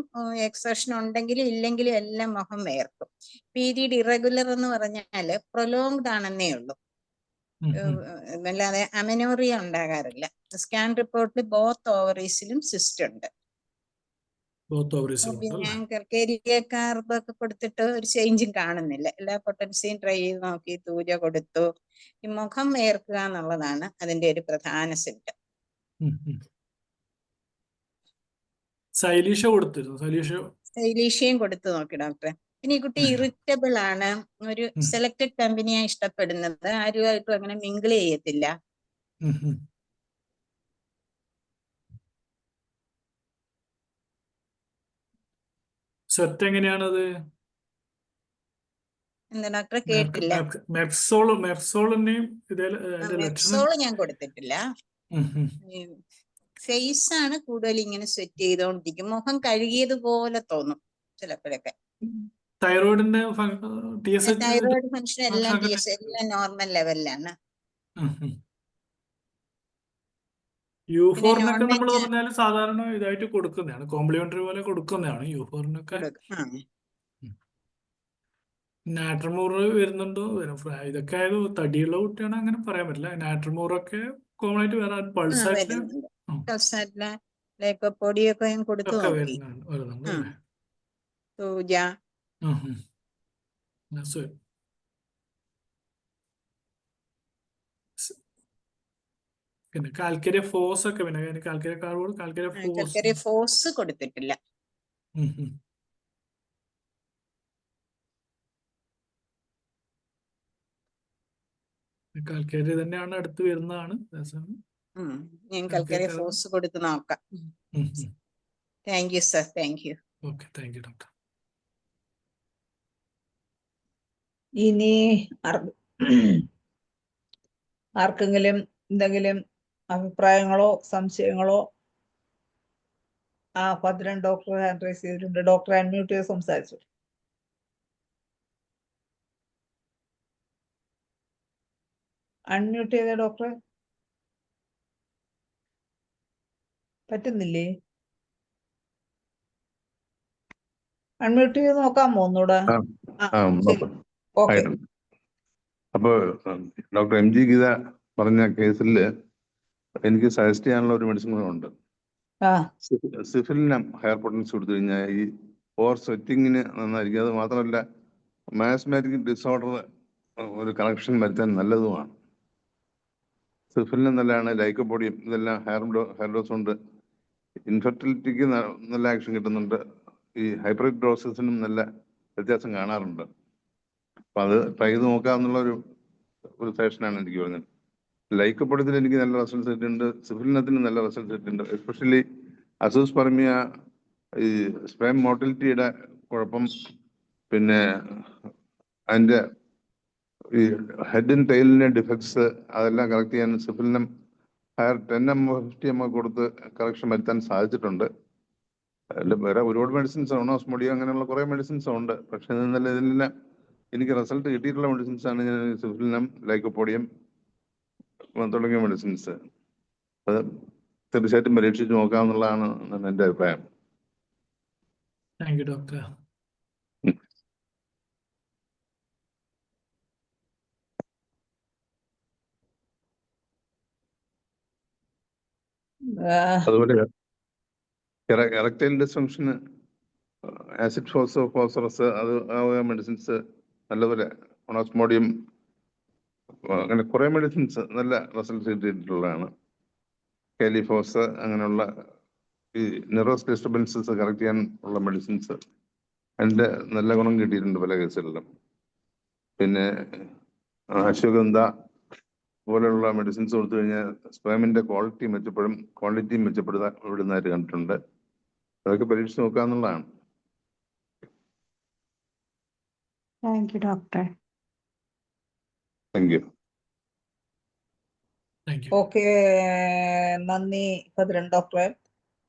എക്സർഷൻ ഉണ്ടെങ്കിലും ഇല്ലെങ്കിലും എല്ലാം മുഖം വേർക്കും. പീരീഡ് ഇറഗുലർ എന്ന് പറഞ്ഞാല് പ്രൊലോങ്ഡ് ആണെന്നേ ഉള്ളൂ, അല്ലാതെ അമെനോറിയ ഉണ്ടാകാറില്ല. സ്കാൻ റിപ്പോർട്ടിൽ ബോത്ത് ഓവറീസിലും സിസ്റ്റ് ഉണ്ട്. പിന്നെ കൽക്കേരിയ കാർബൊക്കെ കൊടുത്തിട്ട് ഒരു ചേഞ്ചും കാണുന്നില്ല. എല്ലാ പൊട്ടൻസിയും ട്രൈ ചെയ്ത് നോക്കി, തൂജ കൊടുത്തു. ഈ മുഖം വേർക്കുക എന്നുള്ളതാണ് അതിന്റെ ഒരു പ്രധാന സിംറ്റം. സൈലീഷ്യം കൊടുത്തു നോക്കി ഡോക്ടറെ. പിന്നെ ഈ കുട്ടി ഇറിറ്റബിൾ ആണ്, ഒരു സെലക്ടഡ് കമ്പനിയാ ഇഷ്ടപ്പെടുന്നത്, ആരുമായിട്ടും അങ്ങനെ മിങ്കിൾ ചെയ്യത്തില്ല. സ്വെറ്റ് എങ്ങനെയാണത്? എന്താ ഡോക്ടറെ? കേട്ടില്ല. മെപ്സോളിന്റെയും ലക്ഷണം മെപ്സോള് ഞാൻ കൊടുത്തിട്ടില്ല. ഫേസ് ആണ് കൂടുതൽ ഇങ്ങനെ സെറ്റ് ചെയ്തോണ്ടിരിക്കും, മുഖം കഴുകിയതുപോലെ തോന്നും ചിലപ്പോഴൊക്കെ. തൈറോയിഡിന്റെ തൈറോയിഡ് ഫംഗ്ഷൻ എല്ലാം എല്ലാം നോർമൽ ലെവലിലാണ്. യൂഫോറിനൊക്കെ നമ്മൾ പറഞ്ഞാൽ സാധാരണ ഇതായിട്ട് കൊടുക്കുന്നതാണ്, കോംപ്ലിമെന്ററി പോലെ കൊടുക്കുന്നതാണ് യൂഫോറിനൊക്കെ. നാട്രമൂർ വരുന്നുണ്ടോ? ഇതൊക്കെ ആയത് തടിയുള്ള കുട്ടിയാണ്, അങ്ങനെ പറയാൻ പറ്റില്ല. നാട്രമൂറൊക്കെ കോമൺ ആയിട്ട് വരാൻ, പൾസാറ്റില് ലൈക്കോപോഡിയൊക്കെ ഞാൻ കൊടുത്തു നോക്കി. വരുന്നുണ്ട് അല്ലേ? തൂജ. പിന്നെ കാൽക്കേരിയ ഫോസ് ഒക്കെ, പിന്നെ കാൽക്കേരിയ കാർബോർഡ്, കാൽക്കേരിയ ഫോസ് കൊടുത്തിട്ടില്ല. കാൽക്കേരിയ തന്നെയാണ് അടുത്ത് വരുന്നതാണ്. ഞാൻ കാൽക്കേരിയ ഫോസ് കൊടുത്ത് നോക്കാം. Thank you sir, thank you. Okay, thank you doctor. ഇനി ആർക്കെങ്കിലും എന്തെങ്കിലും അഭിപ്രായങ്ങളോ സംശയങ്ങളോ? ഭദ്രൻ ഡോക്ടർ ഹാൻഡ് റൈസ് ചെയ്തിട്ടുണ്ട്. ഡോക്ടർ അൺമ്യൂട്ട് ചെയ്ത് സംസാരിച്ചു. അൺമ്യൂട്ട് ചെയ്ത ഡോക്ടറെ പറ്റുന്നില്ലേ? അൺമ്യൂട്ട് ചെയ്ത് നോക്കാമോ ഒന്നുകൂടെ? ശരി, ഓക്കെ. അപ്പൊ ഡോക്ടർ എം ജി ഗീത പറഞ്ഞ കേസിൽ എനിക്ക് സജസ്റ്റ് ചെയ്യാനുള്ള ഒരു മെഡിസിൻ കൂടെ ഉണ്ട്. സിഫിലിനം ഹെയർ പൊട്ടൻസ് കൊടുത്തു കഴിഞ്ഞാൽ ഈ ഓവർ സ്വെറ്റിങ്ങിന് നന്നായിരിക്കും. അത് മാത്രമല്ല മാസ്മാറ്റിക് ഡിസോർഡർ ഒരു കണക്ഷൻ വരുത്താൻ നല്ലതുമാണ്. സിഫിലിനം നല്ലതാണ്, ലൈക്കോപോഡിയം ഇതെല്ലാം ഹെയർ ഡോസ് ഉണ്ട്. ഇൻഫെർട്ടിലിറ്റിക്ക് നല്ല ആക്ഷൻ കിട്ടുന്നുണ്ട്. ഈ ഹൈപ്പർഡോസിസിനും നല്ല വ്യത്യാസം കാണാറുണ്ട്. അപ്പൊ അത് ട്രൈ ചെയ്ത് നോക്കാന്നുള്ള ഒരു സജഷനാണ് എനിക്ക് പറഞ്ഞത്. ലൈക്കോപോഡിയത്തിൽ എനിക്ക് നല്ല റിസൾട്ട്സ് കിട്ടിയിട്ടുണ്ട്, സിഫിലിനത്തിന് നല്ല റിസൾട്ട്സ് കിട്ടിയിട്ടുണ്ട്. എസ്പെഷ്യലി അസോസ്പെർമിയ, ഈ സ്പേം മോട്ടിലിറ്റിയുടെ കുഴപ്പം, പിന്നെ അതിന്റെ ഈ ഹെഡ് ആൻഡ് ടൈലിന്റെ ഡിഫക്ട്സ് അതെല്ലാം കറക്റ്റ് ചെയ്യാൻ സിഫിലിനം ഹയർ 10 mg കൊടുത്ത് കറക്ഷൻ വരുത്താൻ സാധിച്ചിട്ടുണ്ട്. വേറെ ഒരുപാട് മെഡിസിൻസ് ആണ്, ഓസ്മോഡിയ അങ്ങനെയുള്ള കുറെ മെഡിസിൻസ് ഉണ്ട്. പക്ഷെ ഇതിലെല്ലാം എനിക്ക് റിസൾട്ട് കിട്ടിയിട്ടുള്ള മെഡിസിൻസ് ആണ് ഞാൻ സിഫിലിനം, ലൈക്കോപോഡിയം തുടങ്ങിയ മെഡിസിൻസ്. അത് തീർച്ചയായിട്ടും പരീക്ഷിച്ച് നോക്കാമെന്നുള്ളതാണ് എൻ്റെ അഭിപ്രായം. Thank you doctor. ആ, അതുപോലെ എറക്ടൈൽ ഡിസ്ഫങ്ഷന് ആസിഡ് ഫോസ്ഫറസ് അത് മെഡിസിൻസ് നല്ലപോലെ ഒണോസ്മോഡിയം അങ്ങനെ കുറെ മെഡിസിൻസ് നല്ല റിസൾട്ട് കിട്ടിയിട്ടുള്ളതാണ്. കാലിഫോസ് അങ്ങനെയുള്ള ഈ നെറോസ് ഡിസ്റ്റർബൻസസ് കറക്റ്റ് ചെയ്യാൻ ഉള്ള മെഡിസിൻസ് അതിൻ്റെ നല്ല ഗുണം കിട്ടിയിട്ടുണ്ട് പല കേസുകളിലും. പിന്നെ അശ്വഗന്ധ പോലെയുള്ള മെഡിസിൻസ് കൊടുത്തു കഴിഞ്ഞാൽ സ്പേമിന്റെ ക്വാളിറ്റി മെച്ചപ്പെടുന്നതായിട്ട് കണ്ടിട്ടുണ്ട്. അതൊക്കെ പരീക്ഷിച്ച് നോക്കാന്നുള്ളതാണ്. Thank you doctor. Thank you. Thank you. Okay, നന്ദി ഭദ്രൻ ഡോക്ടറെ.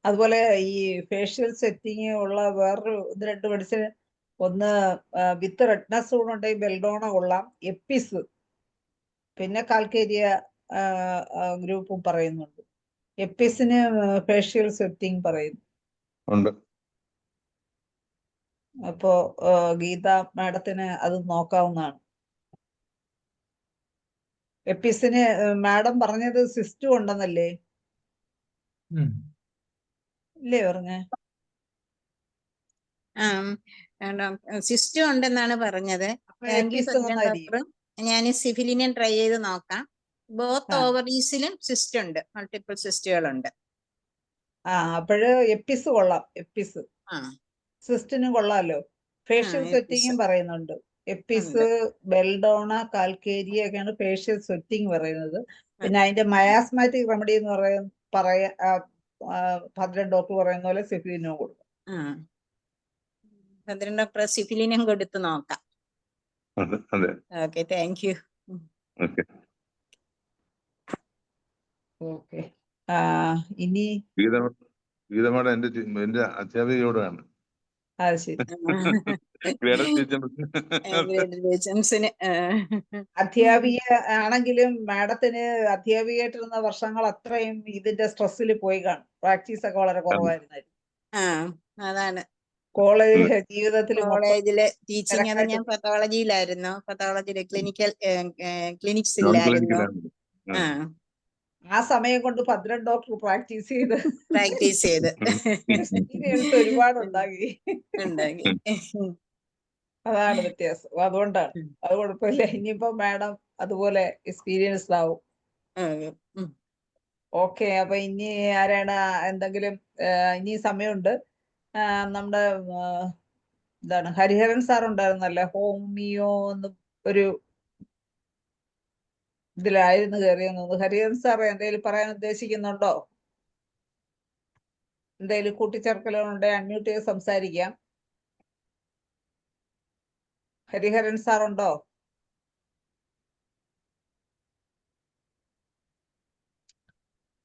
അതുപോലെ ഈ ഫേഷ്യൽ സെറ്റിങ് ഉള്ള വേറൊരു 1-2 മെഡിസിൻ, ഒന്ന് വിത്ത് റെഡ്നസ് ഉണ്ടെങ്കിൽ ബെൽഡോണ കൊള്ളാം, എപ്പിസ്, പിന്നെ കാൽക്കേരിയ ഗ്രൂപ്പും പറയുന്നുണ്ട്. എപ്പിസിന് ഫേഷ്യൽ സെറ്റിങ് പറയുന്നു. ഉണ്ട്. അപ്പോ ഗീത മാഡത്തിന് അത് നോക്കാവുന്നതാണ്. എപ്പിസിന് മാഡം പറഞ്ഞത് സിസ്റ്റം ഉണ്ടെന്നല്ലേ? ഇല്ലേ പറഞ്ഞേ? സിസ്റ്റം ഉണ്ടെന്നാണ് പറഞ്ഞത്. അപ്പൊ താങ്ക് യു എപ്പിസ് ഭദ്രൻ വന്നായിരിക്കും. ഡോക്ടർ. ഞാൻ സിഫിലിനും ട്രൈ ചെയ്ത് നോക്കാം. ബോത്ത് ആ. ഓവറീസിലും സിസ്റ്റ് ഉണ്ട്, മൾട്ടിപ്പിൾ സിസ്റ്റുകളുണ്ട്. അപ്പോഴ് എപ്പിസ് കൊള്ളാം. എപ്പിസ് ആ സിസ്റ്റിനും കൊള്ളാലോ. ഫേഷ്യൽ എപ്പിസ് സെറ്റിങ്ങും പറയുന്നുണ്ട്. എപ്പിസ്, ഉണ്ട്. ബെൽഡോണ, കാൽക്കേരിയ ഒക്കെയാണ് ഫേഷ്യൽ സെറ്റിംഗ് പറയുന്നത്. പിന്നെ അതിന്റെ മയാസ്മാറ്റിക് റെമഡി എന്ന് പറയാ ഭദ്രൻ ഡോക്ടർ പറയുന്ന പോലെ സിഫിലിനും കൊടുക്കും. ഭദ്രൻ ഡോക്ടർ സിഫിലിനും കൊടുത്ത് നോക്കാം. അതെ. Okay, thank you. Okay. Okay, ഇനി ഗീതമാണ് എന്റെ അധ്യാപികയോടാണ്. അത് ശരി. അധ്യാപിക ആണെങ്കിലും മാഡത്തിന് അധ്യാപികയായിട്ടിരുന്ന വർഷങ്ങൾ അത്രയും ഇതിന്റെ സ്ട്രെസ്സിൽ പോയി കാണും. പ്രാക്ടീസ് ഒക്കെ വളരെ കുറവായിരുന്നു. അതാണ് കോളേജ് ജീവിതത്തിൽ കോളേജില് ടീച്ചിങ്. അത് ഞാൻ തിരക്കായിട്ട് പത്തോളജിയിലായിരുന്നു. പത്തോളജിയിലെ നോൺ ക്ലിനിക്സിലായിരുന്നു. ക്ലിനിക്കലാണ്. ആ സമയം കൊണ്ട് ഭദ്രൻ ഡോക്ടർ പ്രാക്ടീസ് ചെയ്ത് പ്രാക്ടീസ് ചെയ്ത് എക്സ്പീരിയൻസ് ഒരുപാട് ഉണ്ടാക്കി. അതാണ് വ്യത്യാസം. അതുകൊണ്ടാണ്. അത് കുഴപ്പമില്ല. ഇനിയിപ്പോ മാഡം അതുപോലെ എക്സ്പീരിയൻസ്ഡ് ആവും. ഓക്കെ, അപ്പൊ ഇനി ആരാണ് എന്തെങ്കിലും ഇനി സമയമുണ്ട്. നമ്മുടെ എന്താണ് ഹരിഹരൻ സാർ ഉണ്ടായിരുന്നല്ലേ, ഹോമിയോ എന്ന് ഒരു ഇതിലായിരുന്നു കയറിയെന്ന് തോന്നുന്നു. ഹരിഹരൻ സാർ എന്തെങ്കിലും പറയാൻ ഉദ്ദേശിക്കുന്നുണ്ടോ? എന്തെങ്കിലും കൂട്ടിച്ചേർക്കലുണ്ടോ? അൺമ്യൂട്ട് ചെയ്ത് സംസാരിക്കാം. ഹരിഹരൻ സാർ ഉണ്ടോ?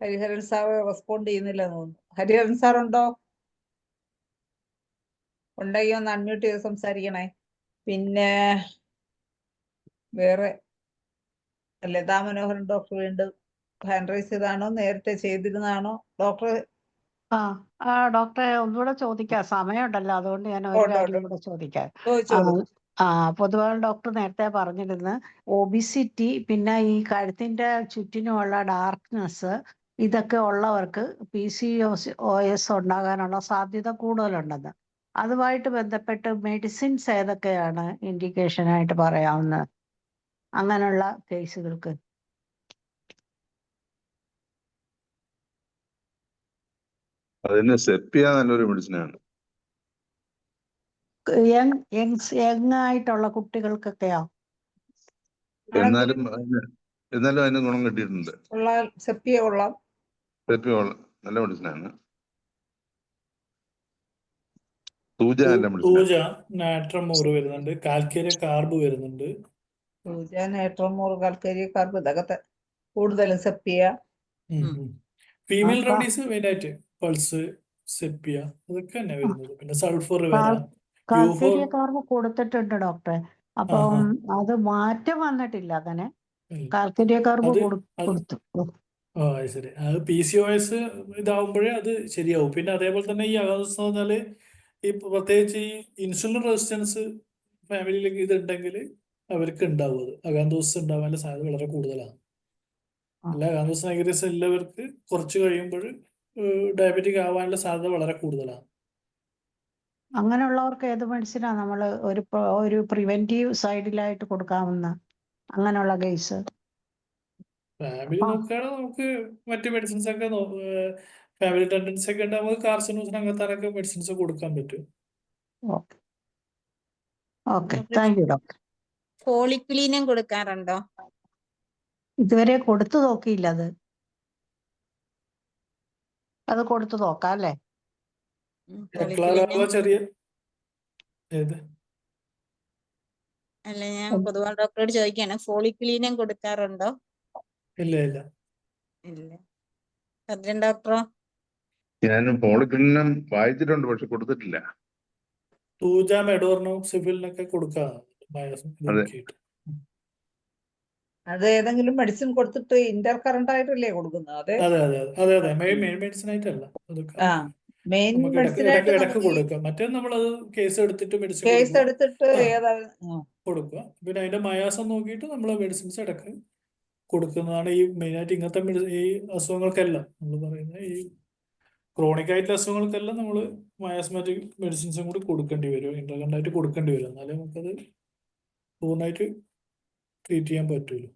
ഹരിഹരൻ സാർ റെസ്പോണ്ട് ചെയ്യുന്നില്ലെന്ന് തോന്നുന്നു. ഹരിഹരൻ സാർ ഉണ്ടോ? ഉണ്ടെങ്കിൽ ഒന്ന് അൺമ്യൂട്ട് ചെയ്ത് സംസാരിക്കണേ. പിന്നെ വേറെ ലതാ മനോഹരൻ ഡോക്ടർ വീണ്ടും ഹാൻഡ് റൈസ് ചെയ്താണോ, നേരത്തെ ചെയ്തിരുന്നതാണോ ഡോക്ടർ? ഡോക്ടറെ ഒന്നുകൂടെ ചോദിക്കാം, സമയമുണ്ടല്ലോ, അതുകൊണ്ട് ഞാൻ ഒരു കാര്യം കൂടെ ചോദിക്കാം. ചോദിച്ചോളൂ. പൊതുവാൾ ഡോക്ടർ നേരത്തെ പറഞ്ഞിരുന്നു ഒബിസിറ്റി, പിന്നെ ഈ കഴുത്തിന്റെ ചുറ്റിനുമുള്ള ഡാർക്ക്നെസ്, ഇതൊക്കെ ഉള്ളവർക്ക് PCOS ഉണ്ടാകാനുള്ള സാധ്യത കൂടുതലുണ്ടെന്ന്. അതുമായിട്ട് ബന്ധപ്പെട്ട് മെഡിസിൻസ് ഏതൊക്കെയാണ് ഇൻഡിക്കേഷൻ ആയിട്ട് പറയാവുന്നത് അങ്ങനെയുള്ള കേസുകൾക്ക്? അതിന് സെപ്പിയ നല്ലൊരു മെഡിസിനാണ്. യങ് ആയിട്ടുള്ള കുട്ടികൾക്കൊക്കെയോ? എന്നാലും അതിന് ഗുണം കിട്ടിയിട്ടുണ്ട്. സെപ്പിയ കൊള്ളാം. സെപ്പിയ നല്ല മെഡിസിനാണ്. സൂജ നല്ല മെഡിസിനാണ്. സൂജ നാട്രമോർ വരുന്നുണ്ട്, കാൽക്കേരിയ കാർബ് വരുന്നുണ്ട്. സൂജ, നേട്രമോർ, കാൽക്കേരിയ കാർബ്, ഇതൊക്കെ കൂടുതലും സെപ്പിയ. ഫീമെയിൽ റെമഡീസ് മെയിൻ ആയിട്ട് പൾസ്, സെപ്പിയ, അതൊക്കെ തന്നെ വരുന്നത്. പിന്നെ സൾഫർ വരാം. കാൽക്കേരിയ കാർബ് കൊടുത്തിട്ടുണ്ട് ഡോക്ടറെ. അപ്പം അത് മാറ്റം വന്നിട്ടില്ല. അങ്ങനെ കാൽക്കേരിയ കാർബ് കൊടുത്തു. ശരി. അത് PCOS ഇതാവുമ്പോഴേ അത് ശരിയാവും. പിന്നെ അതേപോലെ തന്നെ ഈ അകാദോസ് എന്ന് പറഞ്ഞാല് ഈ പ്രത്യേകിച്ച് ഈ ഇൻസുലിൻ റെസിസ്റ്റൻസ് ഫാമിലിയിലേക്ക് ഇതുണ്ടെങ്കിൽ അവർക്ക് ഉണ്ടാവും. അത് അകാദോസ് ഉണ്ടാവാനുള്ള സാധ്യത വളരെ കൂടുതലാണ്. അല്ല കാന്തോസ് നിഗ്രീസ് ഉള്ളവർക്ക് കുറച്ച് കഴിയുമ്പോൾ ഡയബറ്റിക് ആവാനുള്ള സാധ്യത വളരെ കൂടുതലാണ്. അങ്ങനെയുള്ളവർക്ക് ഏത് മെഡിസിനാ നമ്മൾ ഒരു പ്രിവെന്റീവ് സൈഡിലായിട്ട് കൊടുക്കാവുന്ന അങ്ങനെയുള്ള കേസ്? ഫാമിലി നോക്കുകയാണെങ്കിൽ നമുക്ക് മറ്റ് മെഡിസിൻസ് ഒക്കെ ഫാമിലി ടെൻഡൻസി ഒക്കെ ഉണ്ട്, നമുക്ക് കാർസിനോസിന് അങ്ങനത്തെ മെഡിസിൻസ് കൊടുക്കാൻ പറ്റും. Okay okay, thank you doctor. ഫോളിക്വിലിനും കൊടുക്കാറുണ്ടോ? ഇതുവരെ കൊടുത്തു നോക്കിയില്ല. അത് കൊടുത്തു നോക്കാം അല്ലേ? എക്ലാലാവുക ചെറിയ ഏത് അല്ല, ഞാൻ പൊതുവാൾ ഡോക്ടറോട് ചോദിക്കാണ്, ഫോളിക്വിലിനും കൊടുക്കാറുണ്ടോ? ഇല്ല ഇല്ല. ഇല്ല. ഭദ്രൻ ഡോക്ടറോ? ഞാൻ പോളിക്ലിനും വായിച്ചിട്ടുണ്ട്, പക്ഷെ കൊടുത്തിട്ടില്ല. തൂജ, മെഡോർണോ, സിഫിലിനൊക്കെ കൊടുക്കാം. അതെ. അത് ഏതെങ്കിലും മെഡിസിൻ കൊടുത്തിട്ട് ഇന്റർ കറന്റ് ആയിട്ടല്ലേ കൊടുക്കുന്നത്? അതെ അതെ അതെ അതെ മെയിൻ മെഡിസിൻ ആയിട്ടല്ല, അതൊക്കെ ആ മെയിൻ നമുക്ക് മെഡിസിൻ ആയിട്ട് ഇടക്ക് നമുക്ക് കൊടുക്കാം. മറ്റേ നമ്മളത് കേസ് എടുത്തിട്ട് മെഡിസിൻ കേസ് എടുത്തിട്ട് ആ. ഏതാ കൊടുക്കുക. പിന്നെ അതിന്റെ മയാസം നോക്കിയിട്ട് നമ്മൾ മെഡിസിൻസ് ഇടക്ക് കൊടുക്കുന്നതാണ്. ഈ മെയിനായിട്ട് ഇങ്ങനത്തെ ഈ അസുഖങ്ങൾക്കെല്ലാം നമ്മൾ പറയുന്ന ഈ ക്രോണിക് ആയിട്ടുള്ള അസുഖങ്ങൾക്കെല്ലാം നമ്മൾ മയാസ്മാറ്റിക് മെഡിസിൻസും കൂടി കൊടുക്കേണ്ടി വരും, ഇന്റർകറന്റ് കൊടുക്കേണ്ടി വരും. എന്നാലേ നമുക്കത് പൂർണ്ണമായിട്ട് ട്രീറ്റ് ചെയ്യാൻ പറ്റുള്ളൂ.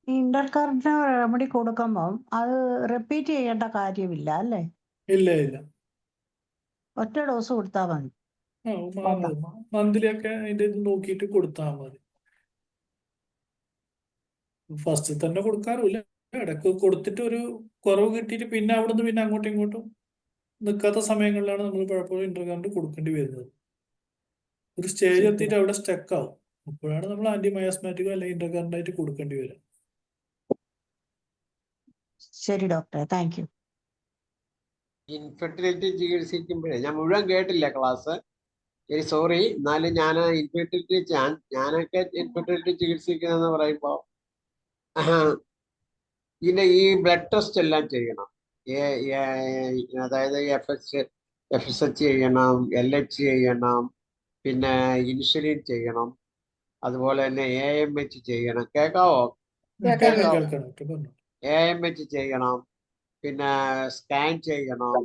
ഇന്റർ കറന്റ് റെമഡി കൊടുക്കുമ്പം അത് റിപ്പീറ്റ് ചെയ്യേണ്ട കാര്യമില്ല അല്ലേ? ഇല്ല ഇല്ല. ഒറ്റ ഡോസ് കൊടുത്താൽ മതി. മന്ത്ലി ഒക്കെ അതിന്റെ ഇത് നോക്കിയിട്ട് കൊടുത്താൽ മതി. ഫസ്റ്റ് തന്നെ കൊടുക്കാറില്ല, ഇടയ്ക്ക് കൊടുത്തിട്ട് ഒരു കുറവ് കിട്ടിയിട്ട് പിന്നെ അവിടുന്ന് പിന്നെ അങ്ങോട്ടും ഇങ്ങോട്ടും നിൽക്കാത്ത സമയങ്ങളിലാണ് നമ്മൾ പലപ്പോഴും ഇന്റർകറന്റ് കൊടുക്കേണ്ടി വരുന്നത്. ഒരു സ്റ്റേജ് എത്തിയിട്ട് അവിടെ സ്റ്റക്ക് ആവും, അപ്പോഴാണ് നമ്മൾ ആന്റിമയാസ്മാറ്റിക്കോ അല്ലെങ്കിൽ ഇന്റർകറന്റ് ആയിട്ട് കൊടുക്കേണ്ടി വരിക. ശരി ഡോക്ടറെ, താങ്ക് യു. ഇൻഫെർട്ടിലിറ്റി ചികിത്സിക്കുമ്പോഴേ ഞാൻ മുഴുവൻ കേട്ടില്ല ക്ലാസ്, ശരി സോറി. എന്നാലും ഞാൻ ഞാനൊക്കെ ഇൻഫെർട്ടിലിറ്റി ചികിത്സിക്കുന്നതെന്ന് പറയുമ്പോൾ ഇതിന്റെ ഈ ബ്ലഡ് ടെസ്റ്റ് എല്ലാം ചെയ്യണം. അതായത് FSH ചെയ്യണം, LH ചെയ്യണം, പിന്നെ ഇൻസുലിൻ ചെയ്യണം, അതുപോലെ തന്നെ AMH ചെയ്യണം. കേൾക്കാവോ? AMH ചെയ്യണം, പിന്നെ സ്കാൻ ചെയ്യണം,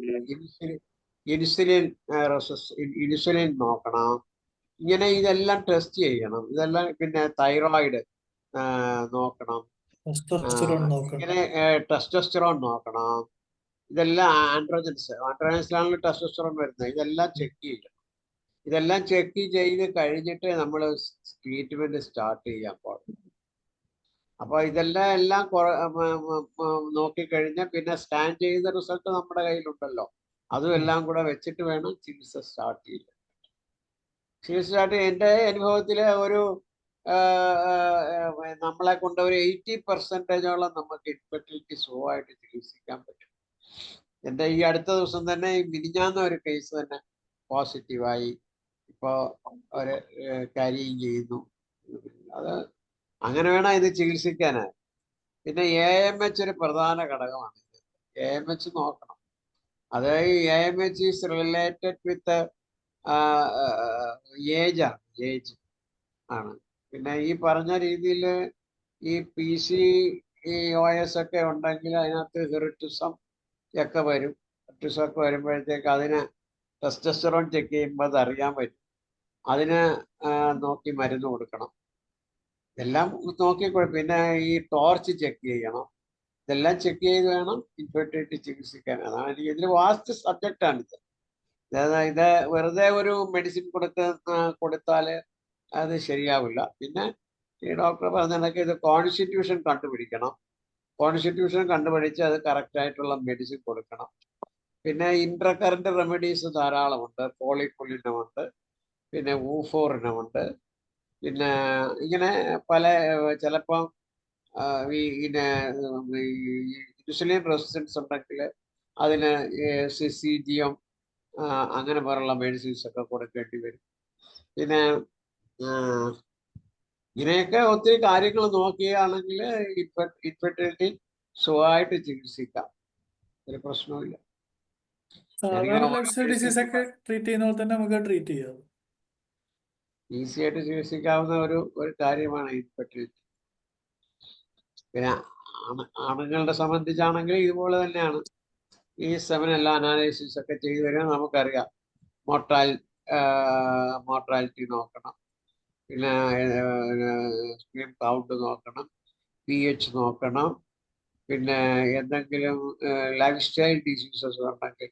ഇൻസുലിൻ നോക്കണം. ഇങ്ങനെ ഇതെല്ലാം ടെസ്റ്റ് ചെയ്യണം. ഇതെല്ലാം പിന്നെ തൈറോയിഡ് നോക്കണം, ഇങ്ങനെ ടെസ്റ്റോസ്റ്ററോൺ നോക്കണം. ഇതെല്ലാം ആൻഡ്രോജൻസിലാണ് ടെസ്റ്റോസ്റ്ററോൺ വരുന്നത്. ഇതെല്ലാം ചെക്ക് ചെയ്യണം. ഇതെല്ലാം ചെക്ക് ചെയ്ത് കഴിഞ്ഞിട്ട് നമ്മൾ ട്രീറ്റ്മെന്റ് സ്റ്റാർട്ട് ചെയ്യാൻ പാടും. അപ്പൊ എല്ലാം നോക്കിക്കഴിഞ്ഞാൽ പിന്നെ സ്കാൻ ചെയ്ത റിസൾട്ട് നമ്മുടെ കയ്യിലുണ്ടല്ലോ, അതും എല്ലാം കൂടെ വെച്ചിട്ട് വേണം ചികിത്സ സ്റ്റാർട്ട് ചെയ്യാൻ. ചികിത്സ സ്റ്റാർട്ട് എൻ്റെ അനുഭവത്തില് ഒരു നമ്മളെ കൊണ്ട് ഒരു 80% നമുക്ക് ഇൻഫെർട്ടിലിറ്റി സുഖമായിട്ട് ചികിത്സിക്കാൻ പറ്റും. എൻ്റെ ഈ അടുത്ത ദിവസം തന്നെ മിനിഞ്ഞാന്ന ഒരു കേസ് തന്നെ പോസിറ്റീവായി, ഇപ്പോ ഒരു ക്യാരിയും ചെയ്യുന്നു. അത് അങ്ങനെ വേണം ഇത് ചികിത്സിക്കാനായി. പിന്നെ AMH ഒരു പ്രധാന ഘടകമാണ്. AMH നോക്കണം. അതായത് AMH is related with age ആണ്. പിന്നെ ഈ പറഞ്ഞ രീതിയിൽ ഈ PCOS ഒക്കെ ഉണ്ടെങ്കിൽ അതിനകത്ത് ഹെറിറ്റിസം ഒക്കെ വരും. ഹെറിറ്റിസം ഒക്കെ വരുമ്പോഴത്തേക്ക് അതിന് ടെസ്റ്റോസ്റ്ററോൺ ചെക്ക് ചെയ്യുമ്പോൾ അത് അറിയാൻ പറ്റും. അതിന് നോക്കി മരുന്ന് കൊടുക്കണം. ഇതെല്ലാം നോക്കിക്കോളും. പിന്നെ ഈ ടോർച്ച് ചെക്ക് ചെയ്യണം. ഇതെല്ലാം ചെക്ക് ചെയ്ത് വേണം ഇൻഫെർട്ടിലിറ്റി ചികിത്സിക്കാൻ. അതാണ് എനിക്ക് ഇതിൽ വാസ്റ്റ് സബ്ജക്റ്റാണിത്. ഇത് വെറുതെ ഒരു മെഡിസിൻ കൊടുത്താൽ അത് ശരിയാവില്ല. പിന്നെ ഈ ഡോക്ടർ പറഞ്ഞ കണക്ക് ഇത് കോൺസ്റ്റിറ്റ്യൂഷൻ കണ്ടുപിടിക്കണം. കോൺസ്റ്റിറ്റ്യൂഷൻ കണ്ടുപിടിച്ച് അത് കറക്റ്റായിട്ടുള്ള മെഡിസിൻ കൊടുക്കണം. പിന്നെ ഇന്റർകറന്റ് റെമഡീസ് ധാരാളമുണ്ട്. പോളിക്വലിനുമുണ്ട്, പിന്നെ ഊഫോറിനുമുണ്ട്, പിന്നെ ഇങ്ങനെ പല ചിലപ്പം ഇൻസുലിൻ റെസിസ്റ്റൻസ് ഉണ്ടെങ്കിൽ അതിന് CGM അങ്ങനെ പോലുള്ള മെഡിസിൻസ് ഒക്കെ കൊടുക്കേണ്ടി വരും. പിന്നെ ഇങ്ങനെയൊക്കെ ഒത്തിരി കാര്യങ്ങൾ നോക്കുകയാണെങ്കിൽ ഇൻഫെർട്ടിലിറ്റി സുഖമായിട്ട് ചികിത്സിക്കാം, ഒരു പ്രശ്നവുമില്ല. ഡിസീസ് ഒക്കെ ട്രീറ്റ് ചെയ്യുന്ന പോലെ തന്നെ നമുക്ക് ട്രീറ്റ് ചെയ്യാം. ഈസി ആയിട്ട് ചികിത്സിക്കാവുന്ന ഒരു കാര്യമാണ് ഇൻഫെർട്ടിലിറ്റി. പിന്നെ ആണുങ്ങളുടെ സംബന്ധിച്ചാണെങ്കിൽ ഇതുപോലെ തന്നെയാണ്. ഈ സെവനെല്ലാം അനാലിസിസ് ഒക്കെ ചെയ്തു വരുമ്പോൾ നമുക്കറിയാം മോർട്ടാലിറ്റി നോക്കണം, പിന്നെ സ്പീം കൗണ്ട് നോക്കണം, pH നോക്കണം, പിന്നെ എന്തെങ്കിലും ലൈഫ് സ്റ്റൈൽ ഡിസീസസ് ഉണ്ടെങ്കിൽ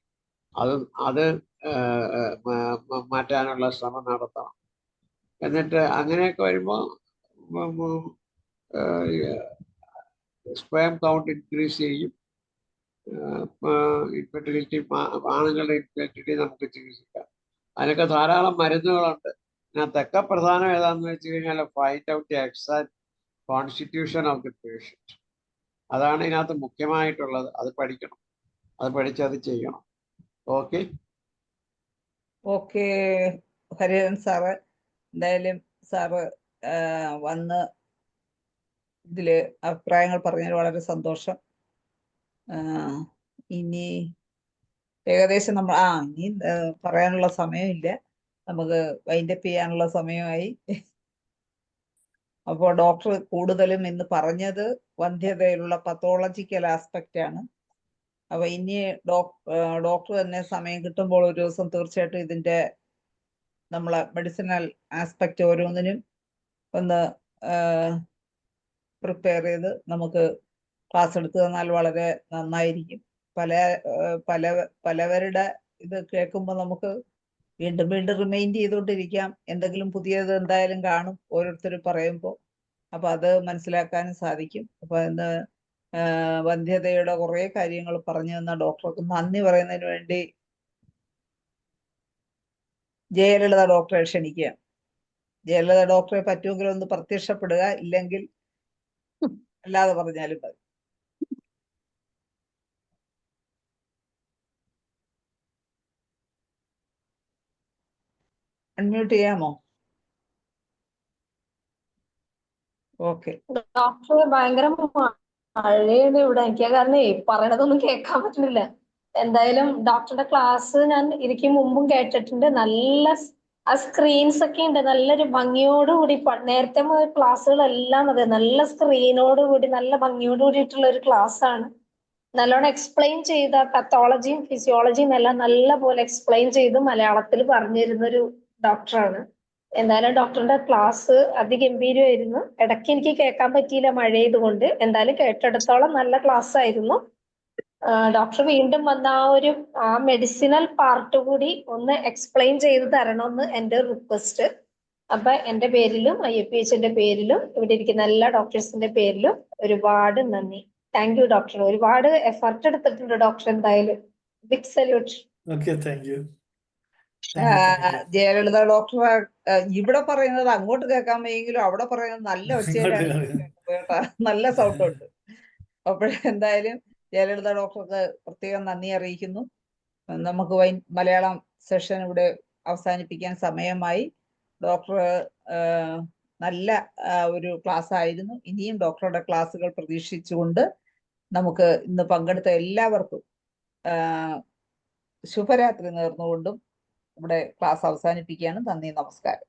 അത് മാറ്റാനുള്ള ശ്രമം നടത്തണം. എന്നിട്ട് അങ്ങനെയൊക്കെ വരുമ്പോൾ സ്പേം കൗണ്ട് ഇൻക്രീസ് ചെയ്യും. ഇൻഫെർട്ടിലിറ്റി, ആണുങ്ങളുടെ ഇൻഫെർട്ടിലിറ്റി നമുക്ക് ചികിത്സിക്കാം. അതിനൊക്കെ ധാരാളം മരുന്നുകളുണ്ട്. ഇതിനകത്തൊക്കെ പ്രധാനം ഏതാണെന്ന് വെച്ച് കഴിഞ്ഞാൽ find out the exact constitution of the patient. അതാണ് ഇതിനകത്ത് മുഖ്യമായിട്ടുള്ളത്. അത് പഠിക്കണം, അത് പഠിച്ചത് ചെയ്യണം. ഓക്കെ ഓക്കെ ഹരിഹരൻ സാറ്, എന്തായാലും സാറ് വന്ന് ഇതില് അഭിപ്രായങ്ങൾ പറഞ്ഞതിൽ വളരെ സന്തോഷം. ഇനി ഏകദേശം നമ്മൾ ഇനി പറയാനുള്ള സമയമില്ല, നമുക്ക് വൈൻഡപ്പ് ചെയ്യാനുള്ള സമയമായി. അപ്പോൾ ഡോക്ടർ കൂടുതലും ഇന്ന് പറഞ്ഞത് വന്ധ്യതയിലുള്ള പത്തോളജിക്കൽ ആസ്പെക്റ്റ് ആണ്. അപ്പൊ ഇനി ഡോക്ടർ തന്നെ സമയം കിട്ടുമ്പോൾ ഒരു ദിവസം തീർച്ചയായിട്ടും ഇതിന്റെ നമ്മളെ മെഡിസിനൽ ആസ്പെക്റ്റ് ഓരോന്നിനും ഒന്ന് പ്രിപ്പയർ ചെയ്ത് നമുക്ക് ക്ലാസ് എടുത്തു തന്നാൽ വളരെ നന്നായിരിക്കും. പലവരുടെ ഇത് കേൾക്കുമ്പോൾ നമുക്ക് വീണ്ടും വീണ്ടും റിമൈൻഡ് ചെയ്തുകൊണ്ടിരിക്കാം. എന്തെങ്കിലും പുതിയത് എന്തായാലും കാണും ഓരോരുത്തർ പറയുമ്പോൾ. അപ്പൊ അത് മനസ്സിലാക്കാനും സാധിക്കും. അപ്പൊ ഇന്ന് വന്ധ്യതയുടെ കുറെ കാര്യങ്ങൾ പറഞ്ഞു തന്ന ഡോക്ടർക്ക് നന്ദി പറയുന്നതിന് വേണ്ടി ജയലളിത ഡോക്ടറെ ക്ഷണിക്കുക. ജയലളിത ഡോക്ടറെ പറ്റുമെങ്കിൽ ഒന്ന് പ്രത്യക്ഷപ്പെടുക, ഇല്ലെങ്കിൽ അല്ലാതെ പറഞ്ഞാലും മതി. അൺമ്യൂട്ട് ചെയ്യാമോ? ഓക്കെ. ഡോക്ടർ ഭയങ്കര മഴയാണ് ഇവിടെ. എനിക്ക് കാരണം പറയണതൊന്നും കേൾക്കാൻ പറ്റുന്നില്ല. എന്തായാലും ഡോക്ടറുടെ ക്ലാസ് ഞാൻ എനിക്ക് മുമ്പും കേട്ടിട്ടുണ്ട്. നല്ല ആ സ്ക്രീൻസ് ഒക്കെ ഉണ്ട്, നല്ലൊരു ഭംഗിയോടുകൂടി. നേരത്തെ ക്ലാസ്സുകളെല്ലാം അതെ, നല്ല സ്ക്രീനോടുകൂടി നല്ല ഭംഗിയോട് കൂടിയിട്ടുള്ള ഒരു ക്ലാസ് ആണ്. നല്ലോണം എക്സ്പ്ലെയിൻ ചെയ്ത പത്തോളജിയും ഫിസിയോളജിയും എല്ലാം നല്ല പോലെ എക്സ്പ്ലെയിൻ ചെയ്ത് മലയാളത്തിൽ പറഞ്ഞു തരുന്നൊരു ഡോക്ടറാണ്. എന്തായാലും ഡോക്ടറിന്റെ ക്ലാസ് അതിഗംഭീരമായിരുന്നു. ഇടയ്ക്ക് എനിക്ക് കേൾക്കാൻ പറ്റിയില്ല മഴയായതുകൊണ്ട്. എന്തായാലും കേട്ടെടുത്തോളം നല്ല ക്ലാസ് ആയിരുന്നു. ഡോക്ടർ വീണ്ടും വന്ന ആ മെഡിസിനൽ പാർട്ട് കൂടി ഒന്ന് എക്സ്പ്ലെയിൻ ചെയ്ത് തരണമെന്ന് എൻ്റെ റിക്വസ്റ്റ്. അപ്പൊ എൻ്റെ പേരിലും IAPHന്റെ പേരിലും ഇവിടെ ഇരിക്കുന്ന എല്ലാ ഡോക്ടേഴ്സിന്റെ പേരിലും ഒരുപാട് നന്ദി. Thank you doctor. ഒരുപാട് എഫർട്ട് എടുത്തിട്ടുണ്ട് ഡോക്ടർ. എന്തായാലും big salute. Okay, thank you. Jayalalitha doctor ഇവിടെ പറയുന്നത് അങ്ങോട്ട് കേൾക്കാൻ വയ്യെങ്കിലും അവിടെ പറയുന്നത് നല്ല ഒച്ചയിലാണ് കേട്ടാ, നല്ല സൗണ്ട് ഉണ്ട്. അപ്പോഴെന്തായാലും ജയലളിത ഡോക്ടർക്ക് പ്രത്യേകം നന്ദി അറിയിക്കുന്നു. നമുക്ക് മലയാളം സെഷൻ ഇവിടെ അവസാനിപ്പിക്കാൻ സമയമായി. ഡോക്ടർ നല്ല ഒരു ക്ലാസ് ആയിരുന്നു. ഇനിയും ഡോക്ടറുടെ ക്ലാസ്സുകൾ പ്രതീക്ഷിച്ചുകൊണ്ട് നമുക്ക് ഇന്ന് പങ്കെടുത്ത എല്ലാവർക്കും ശുഭരാത്രി നേർന്നുകൊണ്ടും ഇവിടെ ക്ലാസ് അവസാനിപ്പിക്കുകയാണ്. നന്ദി, നമസ്കാരം.